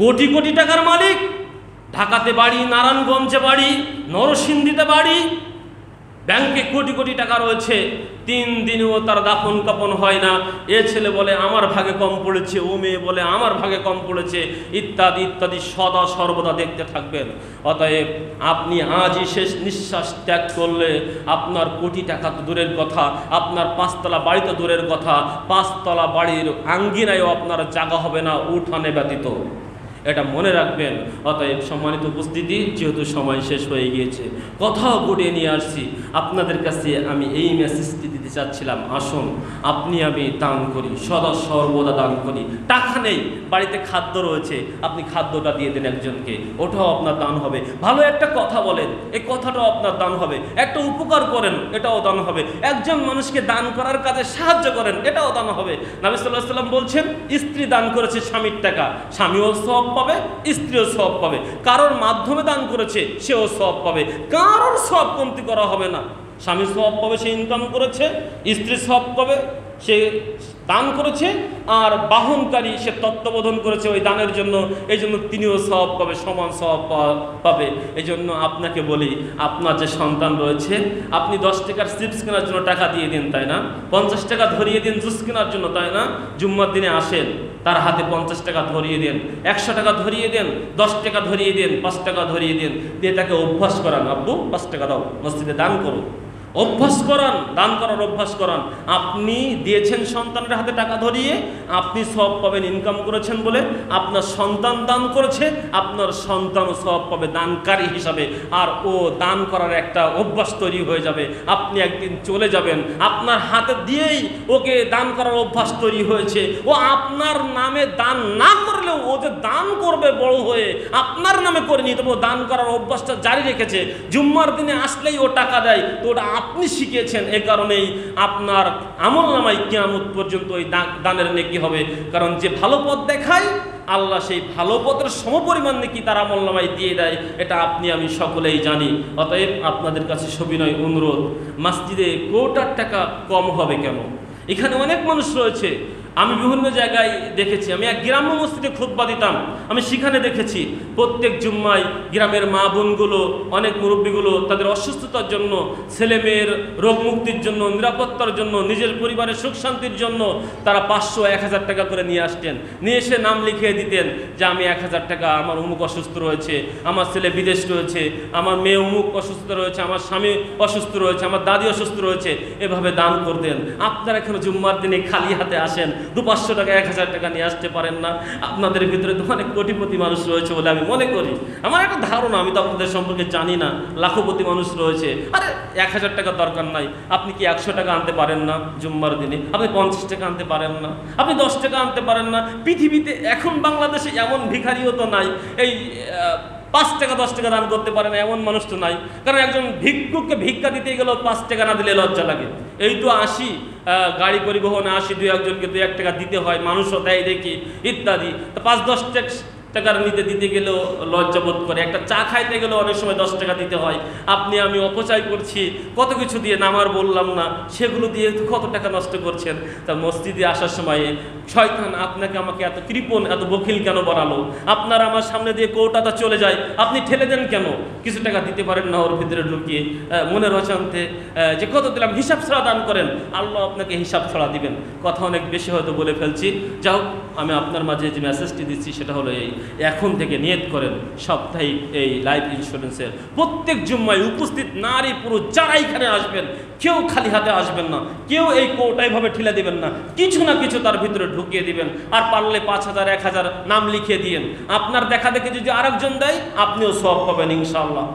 কোটি কোটি টাকার মালিক, ঢাকাতে বাড়ি, নারায়ণগঞ্জে বাড়ি, নরসিংদীতে বাড়ি, ব্যাংকে কোটি কোটি টাকা রয়েছে, 3 দিনেও তার দাফন কাপন হয় না। এ ছেলে বলে আমার ভাগে কম পড়েছে, ও মেয়ে বলে আমার ভাগে কম পড়েছে, ইত্যাদি ইত্যাদি সদা সর্বদা দেখতে থাকবেন। অতএব আপনি আজই শেষ নিঃশ্বাস ত্যাগ করলে আপনার কোটি টাকা তো দূরের কথা, আপনার 5 তলা বাড়ি তো দূরের কথা, 5 তলা বাড়ির আঙ্গিনায়ও আপনার জায়গা হবে না উঠানে ব্যতীত। এটা মনে রাখবেন। অতএব সম্মানিত উপস্থিতি, যেহেতু সময় শেষ হয়ে গিয়েছে, কথাও গুটিয়ে নিয়ে আসছি আপনাদের কাছে, আমি এই মেসেজটি দিতে চাচ্ছিলাম, আসুন আপনি আমি দান করি, সদা সর্বদা দান করি। টাকা নেই, বাড়িতে খাদ্য রয়েছে, আপনি খাদ্যটা দিয়ে দেন একজনকে, ওটাও আপনার দান হবে। ভালো একটা কথা বলেন, এই কথাটাও আপনার দান হবে। একটা উপকার করেন, এটাও দান হবে। একজন মানুষকে দান করার কাজে সাহায্য করেন, এটাও দান হবে। নবী সাল্লাল্লাহু আলাইহি ওয়াসাল্লাম বলছেন, স্ত্রী দান করেছে স্বামীর টাকা, স্বামীও সওয়াব পাবে, স্ত্রীও সওয়াব পাবে। কারোর মাধ্যমে দান করেছে, সেও সওয়াব পাবে। কারোর সওয়াব কমতি করা হবে না। স্বামী সওয়াব পাবে, সে ইনকাম করেছে, স্ত্রী সওয়াব পাবে, সে দান করেছে, আর বাহনকারী সে তত্ত্বাবধান করেছে ওই দানের জন্য, এই জন্য তিনিও সওয়াব পাবে, সমান সওয়াব পাবে। এই জন্য আপনাকে বলি, আপনার যে সন্তান রয়েছে, আপনি 10 টাকার চিপস কেনার জন্য টাকা দিয়ে দিন, তাই না? 50 টাকা ধরিয়ে দিন জুস কেনার জন্য, তাই না? জুম্মার দিনে আসেন, তার হাতে 50 টাকা ধরিয়ে দেন, 100 টাকা ধরিয়ে দেন, 10 টাকা ধরিয়ে দেন, 5 টাকা ধরিয়ে দেন, দিয়ে তাকে অভ্যাস করান, আব্বু 5 টাকা দাও, মসজিদে দান করো। অভ্যাস করান, দান করার অভ্যাস করান। আপনি দিয়েছেন সন্তানের হাতে টাকা ধরিয়ে, আপনি সওয়াব পাবেন ইনকাম করেছেন বলে। আপনার সন্তান দান করেছে, আপনার সন্তানও সওয়াব পাবে দানকারী হিসাবে। আর ও দান করার একটা অভ্যাস তৈরি হয়ে যাবে। আপনি একদিন চলে যাবেন, আপনার হাতে দিয়েই ওকে দান করার অভ্যাস তৈরি হয়েছে। ও আপনার নামে দান না করলেও ও যে দান করবে বড় হয়ে, আপনার নামে করে নিয়ে, তবে ও দান করার অভ্যাসটা জারি রেখেছে। জুম্মার দিনে আসলেই ও টাকা দেয়, তো ওটা আপনি শিখিয়েছেন। এ কারণেই আপনার আমলনামায় কিয়ামত পর্যন্ত ওই দানের নেকি হবে। কারণ যে ভালো পথ দেখায়, আল্লাহ সেই ভালো পথের সমপরিমাণ নেকি তার আমলনামায় দিয়ে দেয়, এটা আপনি আমি সকলেই জানি। অতএব আপনাদের কাছে সবিনয় অনুরোধ, মসজিদে কোটার টাকা কম হবে কেন? এখানে অনেক মানুষ রয়েছে, আমি বিভিন্ন জায়গায় দেখেছি। আমি এক গ্রাম্য মসজিদে খুতবা দিতাম, আমি সেখানে দেখেছি প্রত্যেক জুম্মায় গ্রামের মা বোনগুলো, অনেক মুরব্বীগুলো তাদের অসুস্থতার জন্য, ছেলে মেয়ের রোগ মুক্তির জন্য, নিরাপত্তার জন্য, নিজের পরিবারের সুখ শান্তির জন্য তারা 500-1000 টাকা করে নিয়ে আসতেন। নিয়ে এসে নাম লিখিয়ে দিতেন যে আমি 1000 টাকা, আমার অমুক অসুস্থ রয়েছে, আমার ছেলে বিদেশ রয়েছে, আমার মেয়ে অমুক অসুস্থ রয়েছে, আমার স্বামী অসুস্থ রয়েছে, আমার দাদি অসুস্থ রয়েছে, এভাবে দান করতেন। আপনারা এখানে জুম্মার দিনে খালি হাতে আসেন, 200-500 টাকা 1000 টাকা নিয়ে আসতে পারেন না? আপনাদের ভিতরে তো অনেক কোটিপতি মানুষ রয়েছে বলে আমি মনে করি, আমার একটা ধারণা, আমি তো আপনাদের সম্পর্কে জানি না, লাখপতি মানুষ রয়েছে। আরে 1000 টাকা দরকার নাই, আপনি কি 100 টাকা আনতে পারেন না জুম্মার দিনে? আপনি 50 টাকা আনতে পারেন না? আপনি 10 টাকা আনতে পারেন না? পৃথিবীতে এখন বাংলাদেশে এমন ভিখারিও তো নাই এই 5 টাকা 10 টাকা দান করতে পারে না, এমন মানুষ তো নাই। কারণ একজন ভিক্ষুককে ভিক্ষা দিতে গেলেও 5 টাকা না দিলে লজ্জা লাগে। এই তো আসি গাড়ি পরিবহনে আসি, 2-1 জনকে 2-1 টাকা দিতে হয়, মানুষও দেয় দেখি ইত্যাদি। তো 5-10 টাকার নিতে দিতে গেলেও লজ্জা বোধ করে। একটা চা খাইতে গেলেও অনেক সময় 10 টাকা দিতে হয়। আপনি আমি অপচয় করছি কত কিছু দিয়ে, নামার বললাম না, সেগুলো দিয়ে কত টাকা নষ্ট করছেন। তা মসজিদে আসার সময়ে শয়তান আপনাকে আমাকে এত কৃপণ, এত বকিল কেন বানালো? আপনার আমার সামনে দিয়ে কৌটাটা চলে যায়, আপনি ঠেলে দেন কেন? কিছু টাকা দিতে পারেন না ওর ভিতরে ঢুকিয়ে, মনের অজান্তে যে কত দিলাম, হিসাব ছাড়া দান করেন, আল্লাহ আপনাকে হিসাব ছাড়া দিবেন। কথা অনেক বেশি হয়তো বলে ফেলছি। যাও, আমি আপনার মাঝে যে মেসেজটি দিচ্ছি সেটা হলো এই, এখন থেকে নিয়ত করেন সাপ্তাহিক এই লাইফ ইন্স্যুরেন্সের প্রত্যেক জুম্মায় উপস্থিত নারী পুরুষ যারা এখানে আসবেন কেউ খালি হাতে আসবেন না, কেউ এই কোটাইভাবে ঠেলে দিবেন না, কিছু না কিছু তার ভিতরে ঢুকিয়ে দিবেন। আর পারলে 5,000 1,000 নাম লিখিয়ে দিয়েন। আপনার দেখা দেখে যদি আরেকজন দেয় আপনিও সওয়াব পাবেন ইনশাআল্লাহ।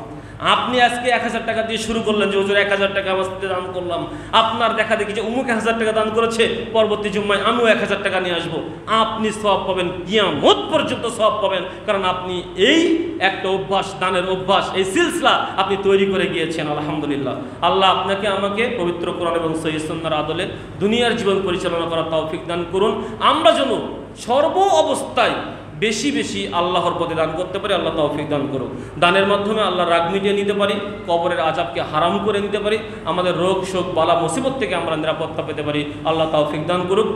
আপনি আজকে 1,000 টাকা দিয়ে শুরু করলেন যে হুজুর 1,000 টাকা মসজিদে দান করলাম, আপনার দেখা দেখি যে অমুক 1,000 টাকা দান করেছে, পরবর্তী জুম্মায় আমিও 1,000 টাকা নিয়ে আসবো, আপনি সওয়াব পাবেন, কিয়ামত পর্যন্ত সওয়াব পাবেন। কারণ আপনি এই একটা অভ্যাস, দানের অভ্যাস, এই সিলসিলা আপনি তৈরি করে গিয়েছেন। আলহামদুলিল্লাহ। আল্লাহ আপনাকে আমাকে পবিত্র কোরআন এবং সহিহ সুন্নাহর আদলে দুনিয়ার জীবন পরিচালনা করার তৌফিক দান করুন। আমরা যেন সর্ব অবস্থায় বেশি বেশি আল্লাহর পথে দান করতে পারি। আল্লাহ তৌফিক দান করুক। দানের মাধ্যমে আল্লাহর রাগ মিটিয়ে নিতে পারি, কবরের আযাবকে হারাম করে নিতে পারি, আমাদের রোগ শোক বালা মুসিবত থেকে আমরা নিরাপত্তা পেতে পারি। আল্লাহ তৌফিক দান করুক।